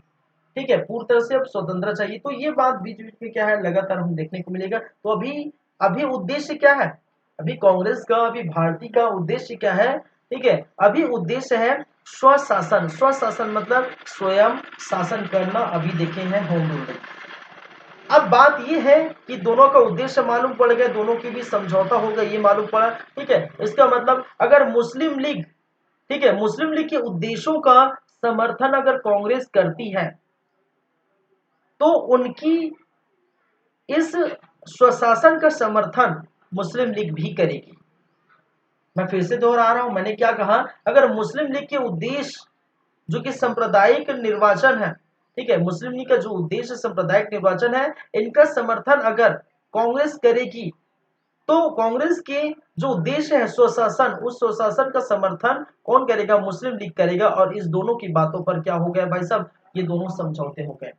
ठीक है, पूर्ण तरह से अब स्वतंत्र चाहिए। तो ये बात बीच बीच में क्या है लगातार हम देखने को मिलेगा। तो अभी अभी उद्देश्य क्या है, अभी कांग्रेस का, अभी भारतीय का उद्देश्य क्या है। ठीक है, अभी उद्देश्य है स्वशासन। स्वशासन मतलब स्वयं शासन करना, अभी देखे हैं होम रूल। अब बात ये है कि दोनों का उद्देश्य मालूम पड़ गया, दोनों के बीच समझौता होगा ये मालूम पड़ा। ठीक है, इसका मतलब अगर मुस्लिम लीग, ठीक है, मुस्लिम लीग के उद्देश्यों का समर्थन अगर कांग्रेस करती है तो उनकी इस स्वशासन का समर्थन मुस्लिम लीग भी करेगी। मैं फिर से दोहरा रहा हूं, मैंने क्या कहा, अगर मुस्लिम लीग के उद्देश्य जो कि सांप्रदायिक निर्वाचन है, ठीक है, मुस्लिम लीग का जो उद्देश्य सांप्रदायिक निर्वाचन है, इनका समर्थन अगर कांग्रेस करेगी तो कांग्रेस के जो उद्देश्य है स्वशासन, उस स्वशासन का समर्थन कौन करेगा, मुस्लिम लीग करेगा। और इस दोनों की बातों पर क्या हो गया भाई साहब, ये दोनों समझौते हो गए।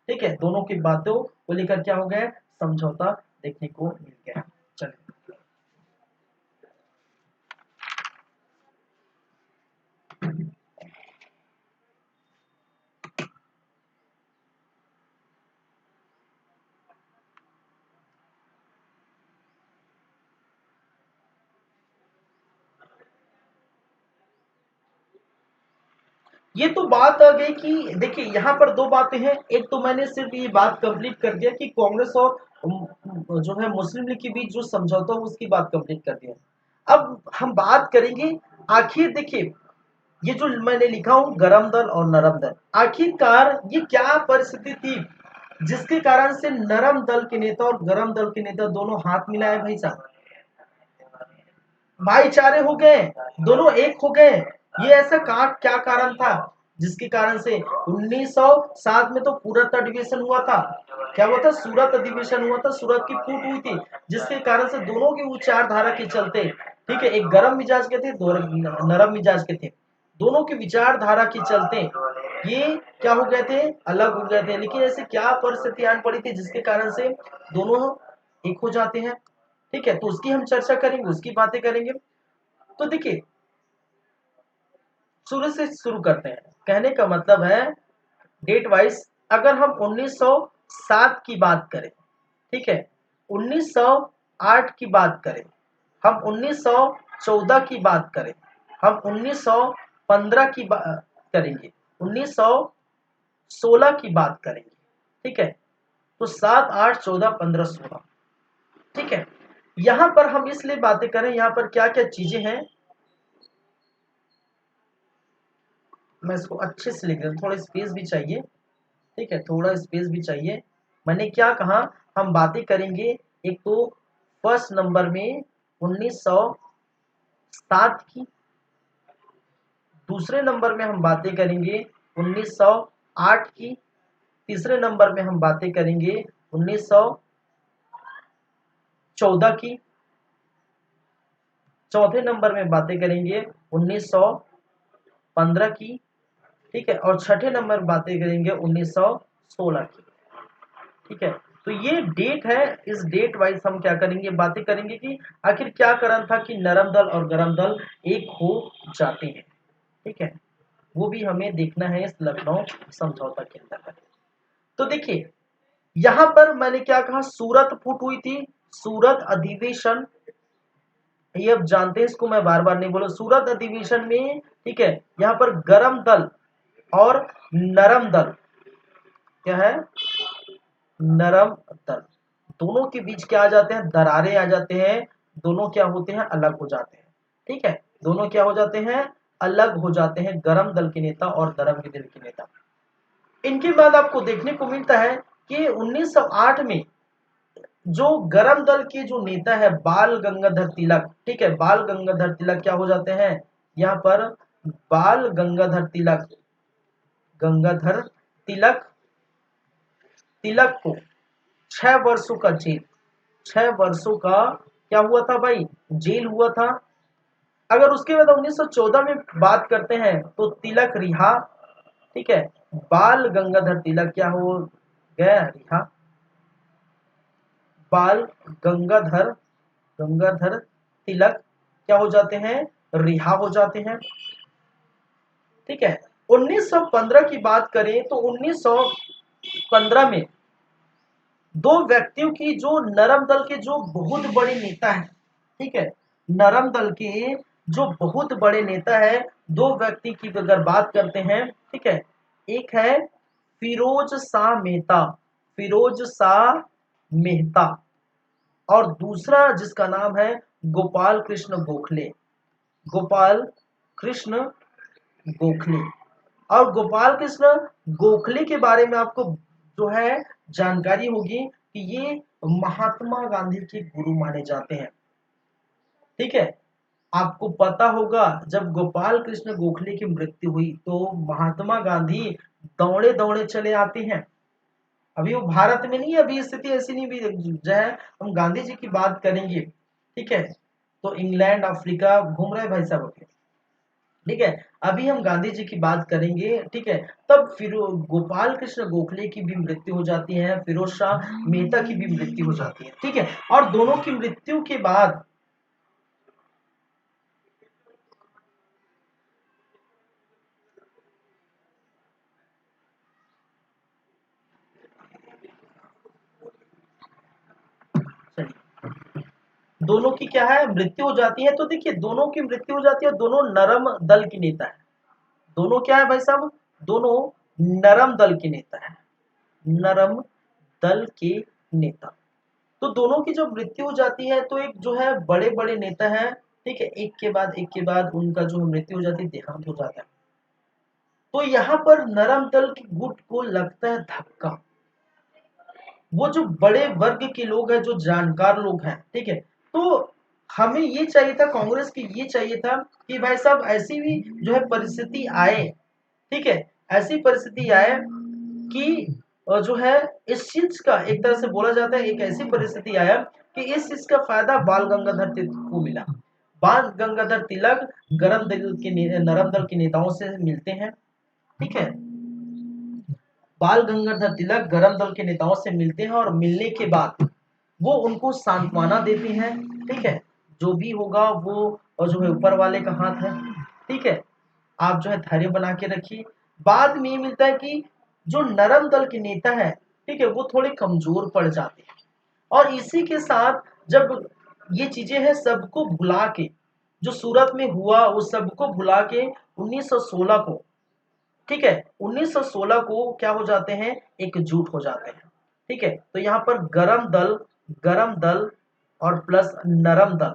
ठीक है, दोनों की बातों को लेकर क्या हो गया, समझौता देखने को मिल गया। चलिए, ये तो बात आ गई कि देखिए यहाँ पर दो बातें हैं। एक तो मैंने सिर्फ ये बात कंप्लीट कर दिया कि कांग्रेस और जो है मुस्लिम लीग के बीच जो समझौता हो उसकी बात कंप्लीट कर दिया। अब हम बात करेंगे, आखिर देखिए ये जो मैंने लिखा हूं गरम दल और नरम दल, आखिरकार ये क्या परिस्थिति थी जिसके कारण से नरम दल के नेता और गरम दल के नेता दोनों हाथ मिलाए भाई साहब, भाईचारे हो गए, दोनों एक हो गए। ये ऐसा क्या कारण था जिसके कारण से 1907 में तो सूरत अधिवेशन हुआ था। क्या हुआ था, सूरत अधिवेशन हुआ था, सूरत की फूट हुई थी, जिसके कारण से दोनों की विचारधारा के चलते, ठीक है, एक गर्म मिजाज के थे, दो नरम मिजाज के थे, दोनों की विचारधारा के चलते ये क्या हो गए थे, अलग हो गए थे। लेकिन ऐसे क्या परिस्थिति आन पड़ी थी जिसके कारण से दोनों एक हो जाते हैं। ठीक है, तो उसकी हम चर्चा करेंगे, उसकी बातें करेंगे। तो देखिए शुरू से शुरू करते हैं, कहने का मतलब है डेट वाइज अगर हम 1907 की बात करें, ठीक है, 1908 की बात करें, हम 1914 की बात करें, हम 1915 की बात करेंगे, 1916 की बात करेंगे। ठीक है, तो 7 8 14 15 16। ठीक है, यहां पर हम इसलिए बातें करें, यहां पर क्या क्या चीजें हैं, मैं इसको अच्छे से लिख रहा हूँ, थोड़ा स्पेस भी चाहिए। ठीक है, थोड़ा स्पेस भी चाहिए। मैंने क्या कहा, हम बातें करेंगे एक तो फर्स्ट नंबर में 1907 की, दूसरे नंबर में हम बातें करेंगे 1908 की, तीसरे नंबर में हम बातें करेंगे 1914 की, चौथे नंबर में बातें करेंगे 1915 की। ठीक है, और छठे नंबर बातें करेंगे 1916 की। ठीक है, तो ये डेट है, इस डेट वाइज हम क्या करेंगे, बातें करेंगे कि आखिर क्या कारण था कि नरम दल और गरम दल एक हो जाते हैं। ठीक है, वो भी हमें देखना है इस लखनऊ समझौता के अंदर। तो देखिए यहां पर मैंने क्या कहा, सूरत फूट हुई थी, सूरत अधिवेशन, ये अब जानते हैं, इसको मैं बार बार नहीं बोला, सूरत अधिवेशन में, ठीक है, यहाँ पर गरम दल और नरम दल, क्या है, नरम दल दोनों के बीच क्या आ जाते हैं, दरारें आ जाते हैं, दोनों क्या होते हैं, अलग हो जाते हैं। ठीक है, दोनों क्या हो जाते हैं, अलग हो जाते हैं, गरम दल के नेता और नरम दल के नेता। इनके बाद आपको देखने को मिलता है कि 1908 में जो गरम दल के जो नेता है बाल गंगाधर तिलक, ठीक है, बाल गंगाधर तिलक क्या हो जाते हैं यहाँ पर, बाल गंगाधर तिलक, गंगाधर तिलक, तिलक को 6 वर्षों का जेल, 6 वर्षों का क्या हुआ था भाई, जेल हुआ था। अगर उसके बाद 1914 में बात करते हैं तो तिलक रिहा, ठीक है, बाल गंगाधर तिलक क्या हो गया, रिहा, बाल गंगाधर, गंगाधर तिलक क्या हो जाते हैं, रिहा हो जाते हैं। ठीक है, 1915 की बात करें तो 1915 में दो व्यक्तियों की, जो नरम दल के जो बहुत बड़े नेता हैं, ठीक है, नरम दल के जो बहुत बड़े नेता है, दो व्यक्ति की अगर बात करते हैं, ठीक है, एक है फिरोज शाह मेहता, फिरोज शाह मेहता, और दूसरा जिसका नाम है गोपाल कृष्ण गोखले, गोपाल कृष्ण गोखले। और गोपाल कृष्ण गोखले के बारे में आपको जो है जानकारी होगी कि ये महात्मा गांधी के गुरु माने जाते हैं। ठीक है, आपको पता होगा जब गोपाल कृष्ण गोखले की मृत्यु हुई तो महात्मा गांधी दौड़े दौड़े चले आते हैं। अभी वो भारत में नहीं है, अभी स्थिति ऐसी नहीं भी जो है, हम गांधी जी की बात करेंगे, ठीक है, तो इंग्लैंड अफ्रीका घूम रहे भाई साहब अपने। ठीक है, अभी हम गांधी जी की बात करेंगे, ठीक है, तब फिर गोपाल कृष्ण गोखले की भी मृत्यु हो जाती है, फिरोज शाह मेहता की भी मृत्यु हो जाती है। ठीक है, और दोनों की मृत्यु के बाद दोनों की क्या है, मृत्यु हो जाती है। तो देखिए दोनों की मृत्यु हो जाती है, दोनों नरम दल के नेता है, दोनों क्या है भाई साहब, दोनों नरम दल के नेता है, नरम दल के नेता। तो दोनों की जब मृत्यु हो जाती है तो एक जो है बड़े बड़े नेता है, ठीक है, एक के बाद उनका जो मृत्यु हो जाती है, देहांत हो जाता है। तो यहाँ पर नरम दल के गुट को लगता है धक्का, वो जो बड़े वर्ग के लोग हैं, जो जानकार लोग हैं, ठीक है, तो हमें ये चाहिए था, कांग्रेस की ये चाहिए था कि भाई साहब ऐसी भी जो है परिस्थिति आए, ठीक है, ऐसी परिस्थिति आए कि जो है इस चीज का एक तरह से बोला जाता है, एक ऐसी परिस्थिति आया कि इस चीज का फायदा बाल गंगाधर तिलक को मिला। बाल गंगाधर तिलक नरम दल के नेताओं से मिलते हैं, ठीक है, बाल गंगाधर तिलक गरम दल के नेताओं से मिलते हैं, और मिलने के बाद वो उनको सांत्वना देते हैं, ठीक है, जो भी होगा वो और जो है ऊपर वाले का हाथ है, ठीक है, आप जो है धैर्य बना के रखिए। बाद में ये मिलता है कि जो नरम दल के नेता है, ठीक है, वो थोड़े कमजोर पड़ जाते हैं, और इसी के साथ जब ये चीजें हैं सबको भुला के, जो सूरत में हुआ उस सबको भुला के 1916 को, ठीक है, 1916 को क्या हो जाते हैं, एकजुट हो जाते हैं। ठीक है, तो यहाँ पर गरम दल और प्लस नरम दल,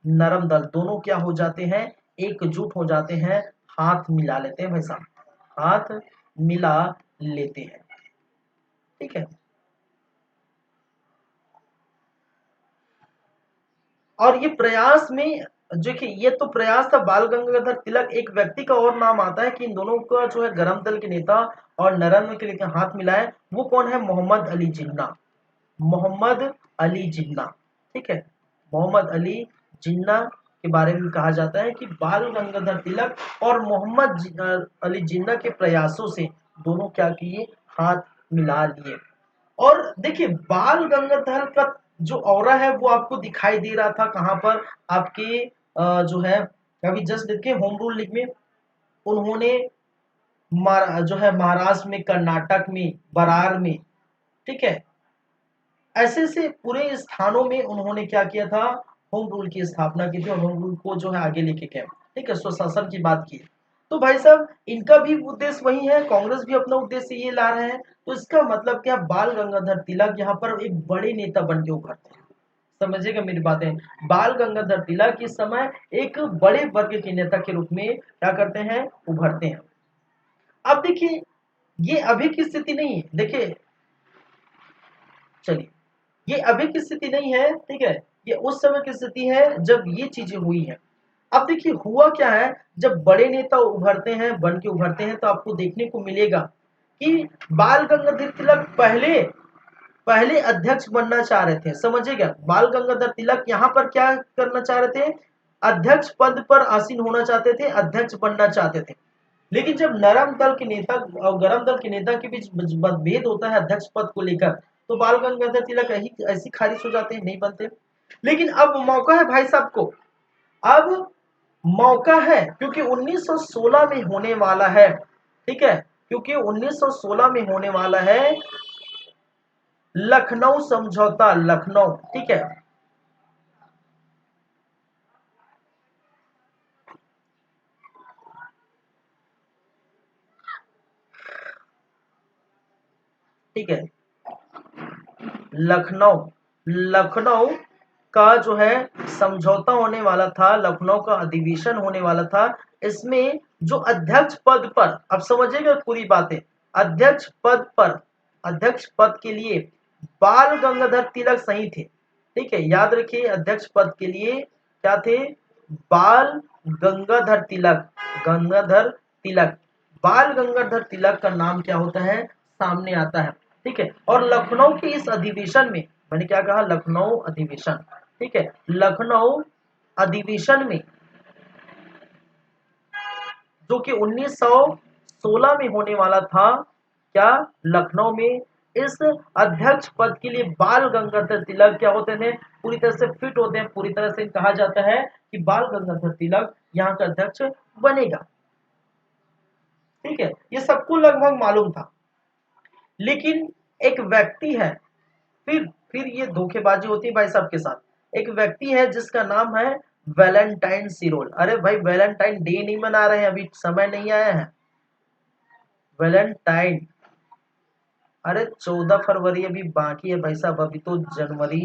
नरम दल दोनों क्या हो जाते हैं, एकजुट हो जाते हैं, हाथ मिला लेते हैं भाई साहब, हाथ मिला लेते हैं। ठीक है, और ये प्रयास में जो कि ये तो प्रयास था बाल गंगाधर तिलक, एक व्यक्ति का और नाम आता है कि इन दोनों का जो है गरम दल के नेता और नरम के लिए हाथ मिलाए, वो कौन है, मोहम्मद अली जिन्ना, मोहम्मद अली जिन्ना। ठीक है, मोहम्मद अली जिन्ना के बारे में कहा जाता है कि बाल गंगाधर तिलक और मोहम्मद अली जिन्ना के प्रयासों से दोनों क्या किए, हाथ मिला लिए। और देखिए बाल गंगाधर का जो ऑरा है वो आपको दिखाई दे रहा था कहाँ पर, आपके जो है अभी जस्ट देखिए होम रूल लीग में उन्होंने जो है महाराष्ट्र में, कर्नाटक में, बरार में, ठीक है, ऐसे से पूरे स्थानों में उन्होंने क्या किया था, होम रूल की स्थापना की थी, और होम रूल को जो है आगे लेके गए। ठीक है, स्वशासन की बात की। तो भाई साहब इनका भी उद्देश्य वही है, कांग्रेस भी अपना उद्देश्य ये ला रहे हैं। तो इसका मतलब क्या, बाल गंगाधर तिलक यहाँ पर एक बड़े नेता बन के उभरते हैं। समझिएगा मेरी बातें। बाल गंगाधर तिलक इस समय एक बड़े वर्ग के नेता के रूप में क्या करते हैं, उभरते हैं। अब देखिए ये अभी की स्थिति नहीं है, देखिए चलिए ये अभी की स्थिति नहीं है, ठीक है, ये उस समय की स्थिति है जब ये चीजें हुई है। अब देखिए हुआ क्या है, जब बड़े नेता उभरते हैं, बन के उभरते हैं, तो आपको देखने को मिलेगा कि बाल गंगाधर तिलक पहले पहले अध्यक्ष बनना चाह रहे थे। समझिएगा, बाल गंगाधर तिलक यहाँ पर क्या करना चाह रहे थे, अध्यक्ष पद पर आसीन होना चाहते थे, अध्यक्ष बनना चाहते थे। लेकिन जब नरम दल के नेता और गरम दल के नेता के बीच मतभेद होता है अध्यक्ष पद को लेकर, तो बाल गंगाधर तिलक ऐसी खारिज हो जाते हैं, नहीं बनते। लेकिन अब मौका है भाई साहब को, अब मौका है, क्योंकि 1916 में होने वाला है, ठीक है, क्योंकि 1916 में होने वाला है लखनऊ समझौता, लखनऊ, ठीक है। ठीक है, लखनऊ, लखनऊ का जो है समझौता होने वाला था, लखनऊ का अधिवेशन होने वाला था। इसमें जो अध्यक्ष पद पर, अब समझिएगा पूरी बातें, अध्यक्ष पद पर, अध्यक्ष पद के लिए बाल गंगाधर तिलक सही थे, ठीक है, याद रखिए अध्यक्ष पद के लिए क्या थे, बाल गंगाधर तिलक, गंगाधर तिलक, बाल गंगाधर तिलक का नाम क्या होता है, सामने आता है, ठीक है। और लखनऊ के इस अधिवेशन में, मैंने क्या कहा, लखनऊ अधिवेशन, ठीक है, लखनऊ अधिवेशन में जो कि 1916 में होने वाला था, क्या, लखनऊ में, इस अध्यक्ष पद के लिए बाल गंगाधर तिलक क्या होते थे, पूरी तरह से फिट होते हैं, पूरी तरह से कहा जाता है कि बाल गंगाधर तिलक यहाँ का अध्यक्ष बनेगा, ठीक है, ये सबको लगभग मालूम था। लेकिन एक व्यक्ति है, फिर ये धोखेबाजी होती है भाई साहब के साथ। एक व्यक्ति है जिसका नाम है वैलेंटाइन सिरोल। अरे भाई वैलेंटाइन डे नहीं मना रहे हैं, अभी समय नहीं आया है। वैलेंटाइन, अरे 14 फरवरी अभी बाकी है भाई साहब, अभी तो जनवरी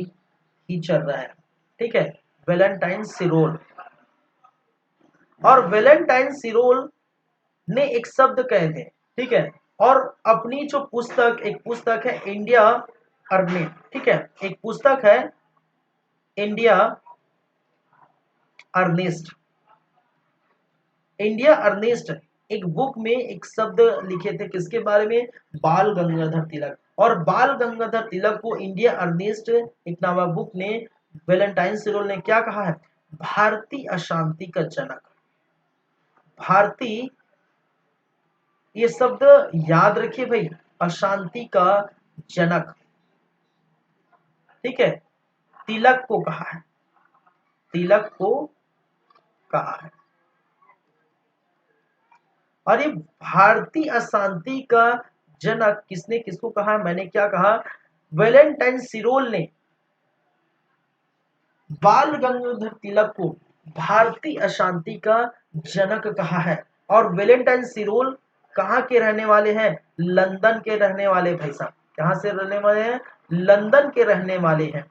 ही चल रहा है, ठीक है। वैलेंटाइन सिरोल, और वैलेंटाइन सिरोल ने एक शब्द कहे थे, ठीक है, और अपनी जो पुस्तक, एक पुस्तक है इंडिया अर्निंग, ठीक है, एक पुस्तक है इंडिया अर्निस्ट, इंडिया अर्निस्ट, एक बुक में एक शब्द लिखे थे किसके बारे में, बाल गंगाधर तिलक। और बाल गंगाधर तिलक को इंडिया अर्निस्ट एक नामा बुक ने, वैलेंटाइन सिरोल ने क्या कहा है, भारतीय अशांति का जनक, भारतीय, ये शब्द याद रखिए भाई, अशांति का जनक, ठीक है, तिलक को कहा है, तिलक को कहा है। और ये भारतीय अशांति का जनक किसने किसको कहा, मैंने क्या कहा, वैलेंटाइन सिरोल ने बाल गंगाधर तिलक को भारतीय अशांति का जनक कहा है। और वैलेंटाइन सिरोल कहाँ के रहने वाले हैं, लंदन के रहने वाले भाई साहब, कहाँ से रहने वाले हैं, लंदन के रहने वाले हैं,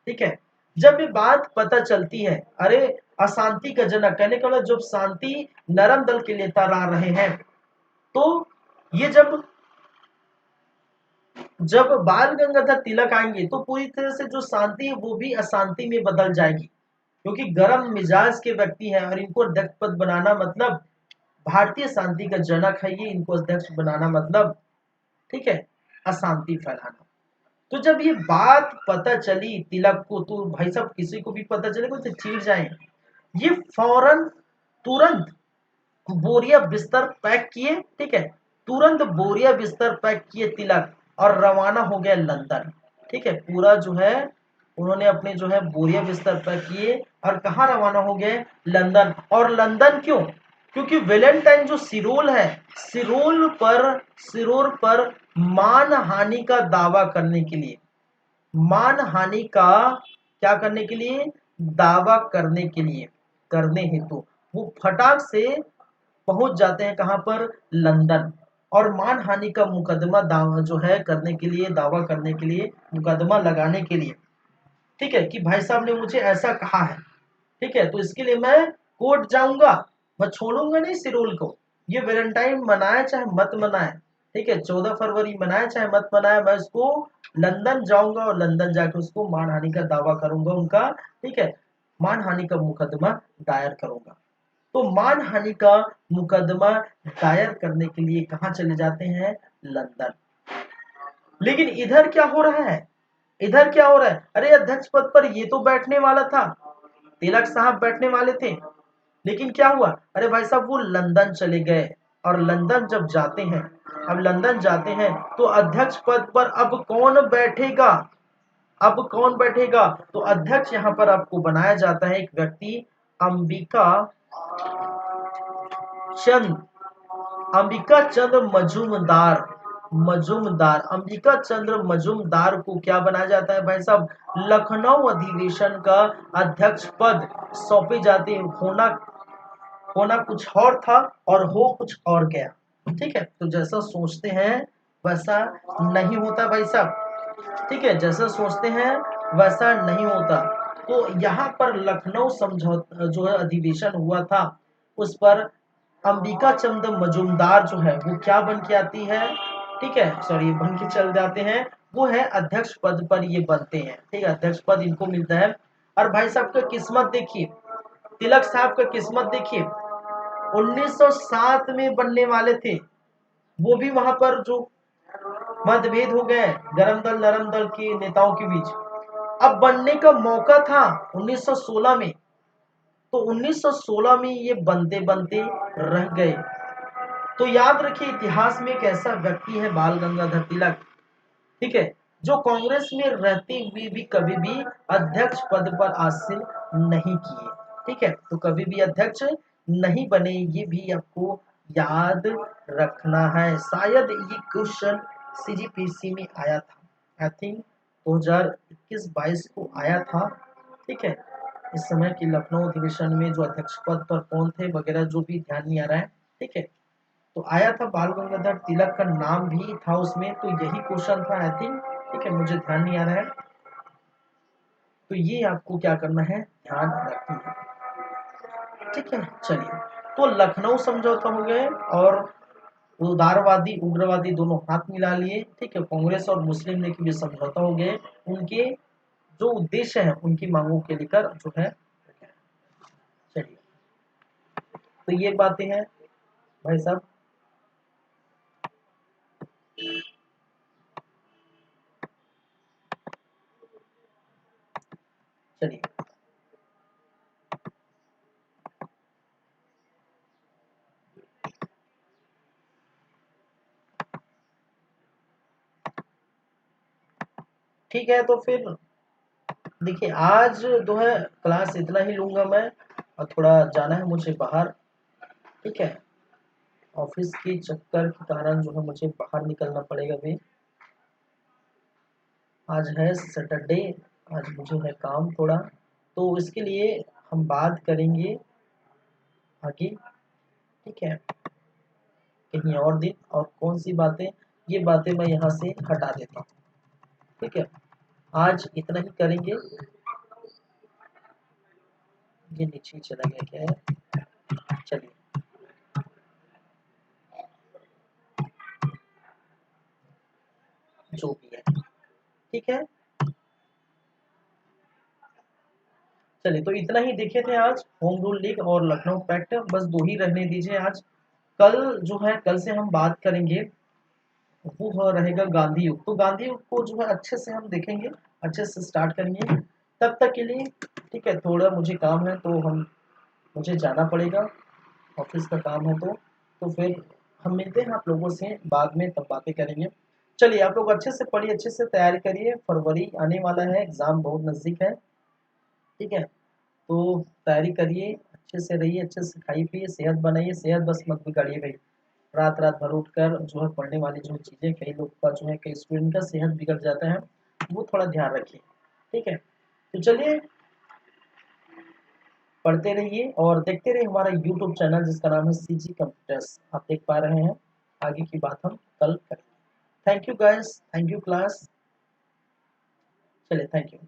ठीक है। जब ये बात पता चलती है, अरे अशांति का जनक कहने का मतलब जब शांति नरम दल के नेता रह रहे हैं, तो ये जब जब बाल गंगाधर तिलक आएंगे तो पूरी तरह से जो शांति है वो भी अशांति में बदल जाएगी, क्योंकि गर्म मिजाज के व्यक्ति हैं और इनको अध्यक्ष पद बनाना मतलब, भारतीय शांति का जनक है ये, इनको अध्यक्ष बनाना मतलब, ठीक है, अशांति फैलाना। तो जब ये बात पता चली तिलक को, तो भाई साहब किसी को भी पता चले तो चिढ़ जाए। ये फौरन, तुरंत बोरिया बिस्तर पैक किए, ठीक है, तुरंत बोरिया बिस्तर पैक किए तिलक, और रवाना हो गया लंदन, ठीक है, पूरा जो है उन्होंने अपने जो है बोरिया बिस्तर पैक किए और कहाँ रवाना हो गए, लंदन। और लंदन क्यों, क्योंकि वैलेंटाइन जो सिरोल है, सिरोल पर मान हानि का दावा करने के लिए, मान हानि का क्या करने के लिए, दावा करने के लिए, करने हेतु वो फटाक से पहुंच जाते हैं कहां पर, लंदन। और मानहानि का मुकदमा दावा जो है करने के लिए, दावा करने के लिए, मुकदमा लगाने के लिए, ठीक है, कि भाई साहब ने मुझे ऐसा कहा है, ठीक है, तो इसके लिए मैं कोर्ट जाऊंगा, मैं छोड़ूंगा नहीं सिरोल को। ये वैलेंटाइन मनाए चाहे मत मनाए, ठीक है, 14 फरवरी मनाए चाहे मत मनाए, मैं उसको लंदन जाऊंगा और लंदन जाके उसको मानहानि का दावा करूंगा उनका, ठीक है, मानहानि का मुकदमा दायर करूंगा। तो मानहानि का मुकदमा दायर करने के लिए कहाँ चले जाते हैं, लंदन। लेकिन इधर क्या हो रहा है, इधर क्या हो रहा है, अरे अध्यक्ष पद पर ये तो बैठने वाला था, तिलक साहब बैठने वाले थे, लेकिन क्या हुआ, अरे भाई साहब वो लंदन चले गए। और लंदन जब जाते हैं, अब लंदन जाते हैं तो अध्यक्ष पद पर अब कौन बैठेगा, अब कौन बैठेगा, तो अध्यक्ष यहाँ पर आपको बनाया जाता है एक व्यक्ति, अंबिका चंद, अंबिका चंद्र मजूमदार, मजूमदार, अंबिका चंद्र मजूमदार को क्या बनाया जाता है भाई साहब, लखनऊ अधिवेशन का अध्यक्ष पद सौंपे जाते हैं। होना कुछ और था और हो कुछ और गया, ठीक है, तो जैसा सोचते हैं वैसा नहीं होता भाई साहब, ठीक है, जैसा सोचते हैं वैसा नहीं होता। तो यहाँ पर लखनऊ समझौता जो है अधिवेशन हुआ था, उस पर अंबिका चंद्र मजूमदार जो है वो क्या बन के आती है, ठीक है, सॉरी बन के चल जाते हैं, वो है अध्यक्ष पद पर ये बनते हैं, ठीक है, अध्यक्ष पद इनको मिलता है। और भाई साहब का किस्मत देखिए, तिलक साहब का किस्मत देखिए, 1907 में बनने वाले थे, वो भी वहां पर जो मतभेद हो गए गरम दल नरम दल के नेताओं के बीच, अब बनने का मौका था 1916 में, तो 1916 में ये बनते बनते रह गए। तो याद रखिए इतिहास में एक ऐसा व्यक्ति है बाल गंगाधर तिलक, ठीक है, जो कांग्रेस में रहते हुए भी कभी भी अध्यक्ष पद पर आसीन नहीं किए, ठीक है, तो कभी भी अध्यक्ष नहीं बने, ये भी आपको याद रखना है। शायद ये क्वेश्चन सीजीपीसी में आया था, आई थिंक 2021-22 को आया था, ठीक है, इस समय की लखनऊ अधिवेशन में जो अध्यक्ष पद पर कौन थे वगैरह जो भी ध्यान नहीं आ रहा है, ठीक है, तो आया था बाल गंगाधर तिलक का नाम भी था उसमें, तो यही क्वेश्चन था आई थिंक, ठीक है, मुझे ध्यान नहीं आ रहा है, तो ये आपको क्या करना है, ध्यान रखना है, ठीक है। चलिए, तो लखनऊ समझौता हो गए और उदारवादी उग्रवादी दोनों हाथ मिला लिए, ठीक है, कांग्रेस और मुस्लिम लीग के भी समझौता हो गए, उनके जो उद्देश्य है उनकी मांगों के लेकर जो है। चलिए, तो ये बातें हैं भाई साहब। चलिए, ठीक है, तो फिर देखिए आज जो है क्लास इतना ही लूंगा मैं, और थोड़ा जाना है मुझे बाहर, ठीक है, ऑफिस के चक्कर के कारण जो है मुझे बाहर निकलना पड़ेगा भी। आज है सैटरडे, आज मुझे है काम थोड़ा, तो इसके लिए हम बात करेंगे आगे, ठीक है, कहीं और दिन, और कौन सी बातें, ये बातें मैं यहाँ से हटा देता हूँ, ठीक है, आज इतना ही करेंगे। ये नीचे ही चला गया क्या है, चलिए, जो भी है, ठीक है, चलिए, तो इतना ही देखे थे आज, होम रूल लीग और लखनऊ पैक्ट, बस दो ही रहने दीजिए आज। कल जो है, कल से हम बात करेंगे, वो रहेगा गांधी युग, तो गांधी युग को जो है अच्छे से हम देखेंगे, अच्छे से स्टार्ट करेंगे। तब तक के लिए, ठीक है, थोड़ा मुझे काम है तो हम मुझे जाना पड़ेगा, ऑफिस का काम है, तो फिर हम मिलते हैं आप लोगों से बाद में, तब बातें करेंगे। चलिए, आप लोग अच्छे से पढ़िए, अच्छे से तैयारी करिए, फरवरी आने वाला है, एग्जाम बहुत नजदीक है, ठीक है, तो तैयारी करिए, अच्छे से रहिए, अच्छे से खाइए पिए, सेहत बनाइए, सेहत बस मत बिगाड़िए भाई, रात रात भर उठकर जो है पढ़ने वाली जो चीज़ें, कई लोग का जो है, कई स्टूडेंट का सेहत बिगड़ जाता है, वो थोड़ा ध्यान रखिए, ठीक है, तो चलिए, पढ़ते रहिए और देखते रहिए हमारा यूट्यूब चैनल जिसका नाम है सीजी कंप्यूटर्स। आप देख पा रहे हैं, आगे की बात हम कल करेंगे। Thank you guys, thank you class, चलिए थैंक यू।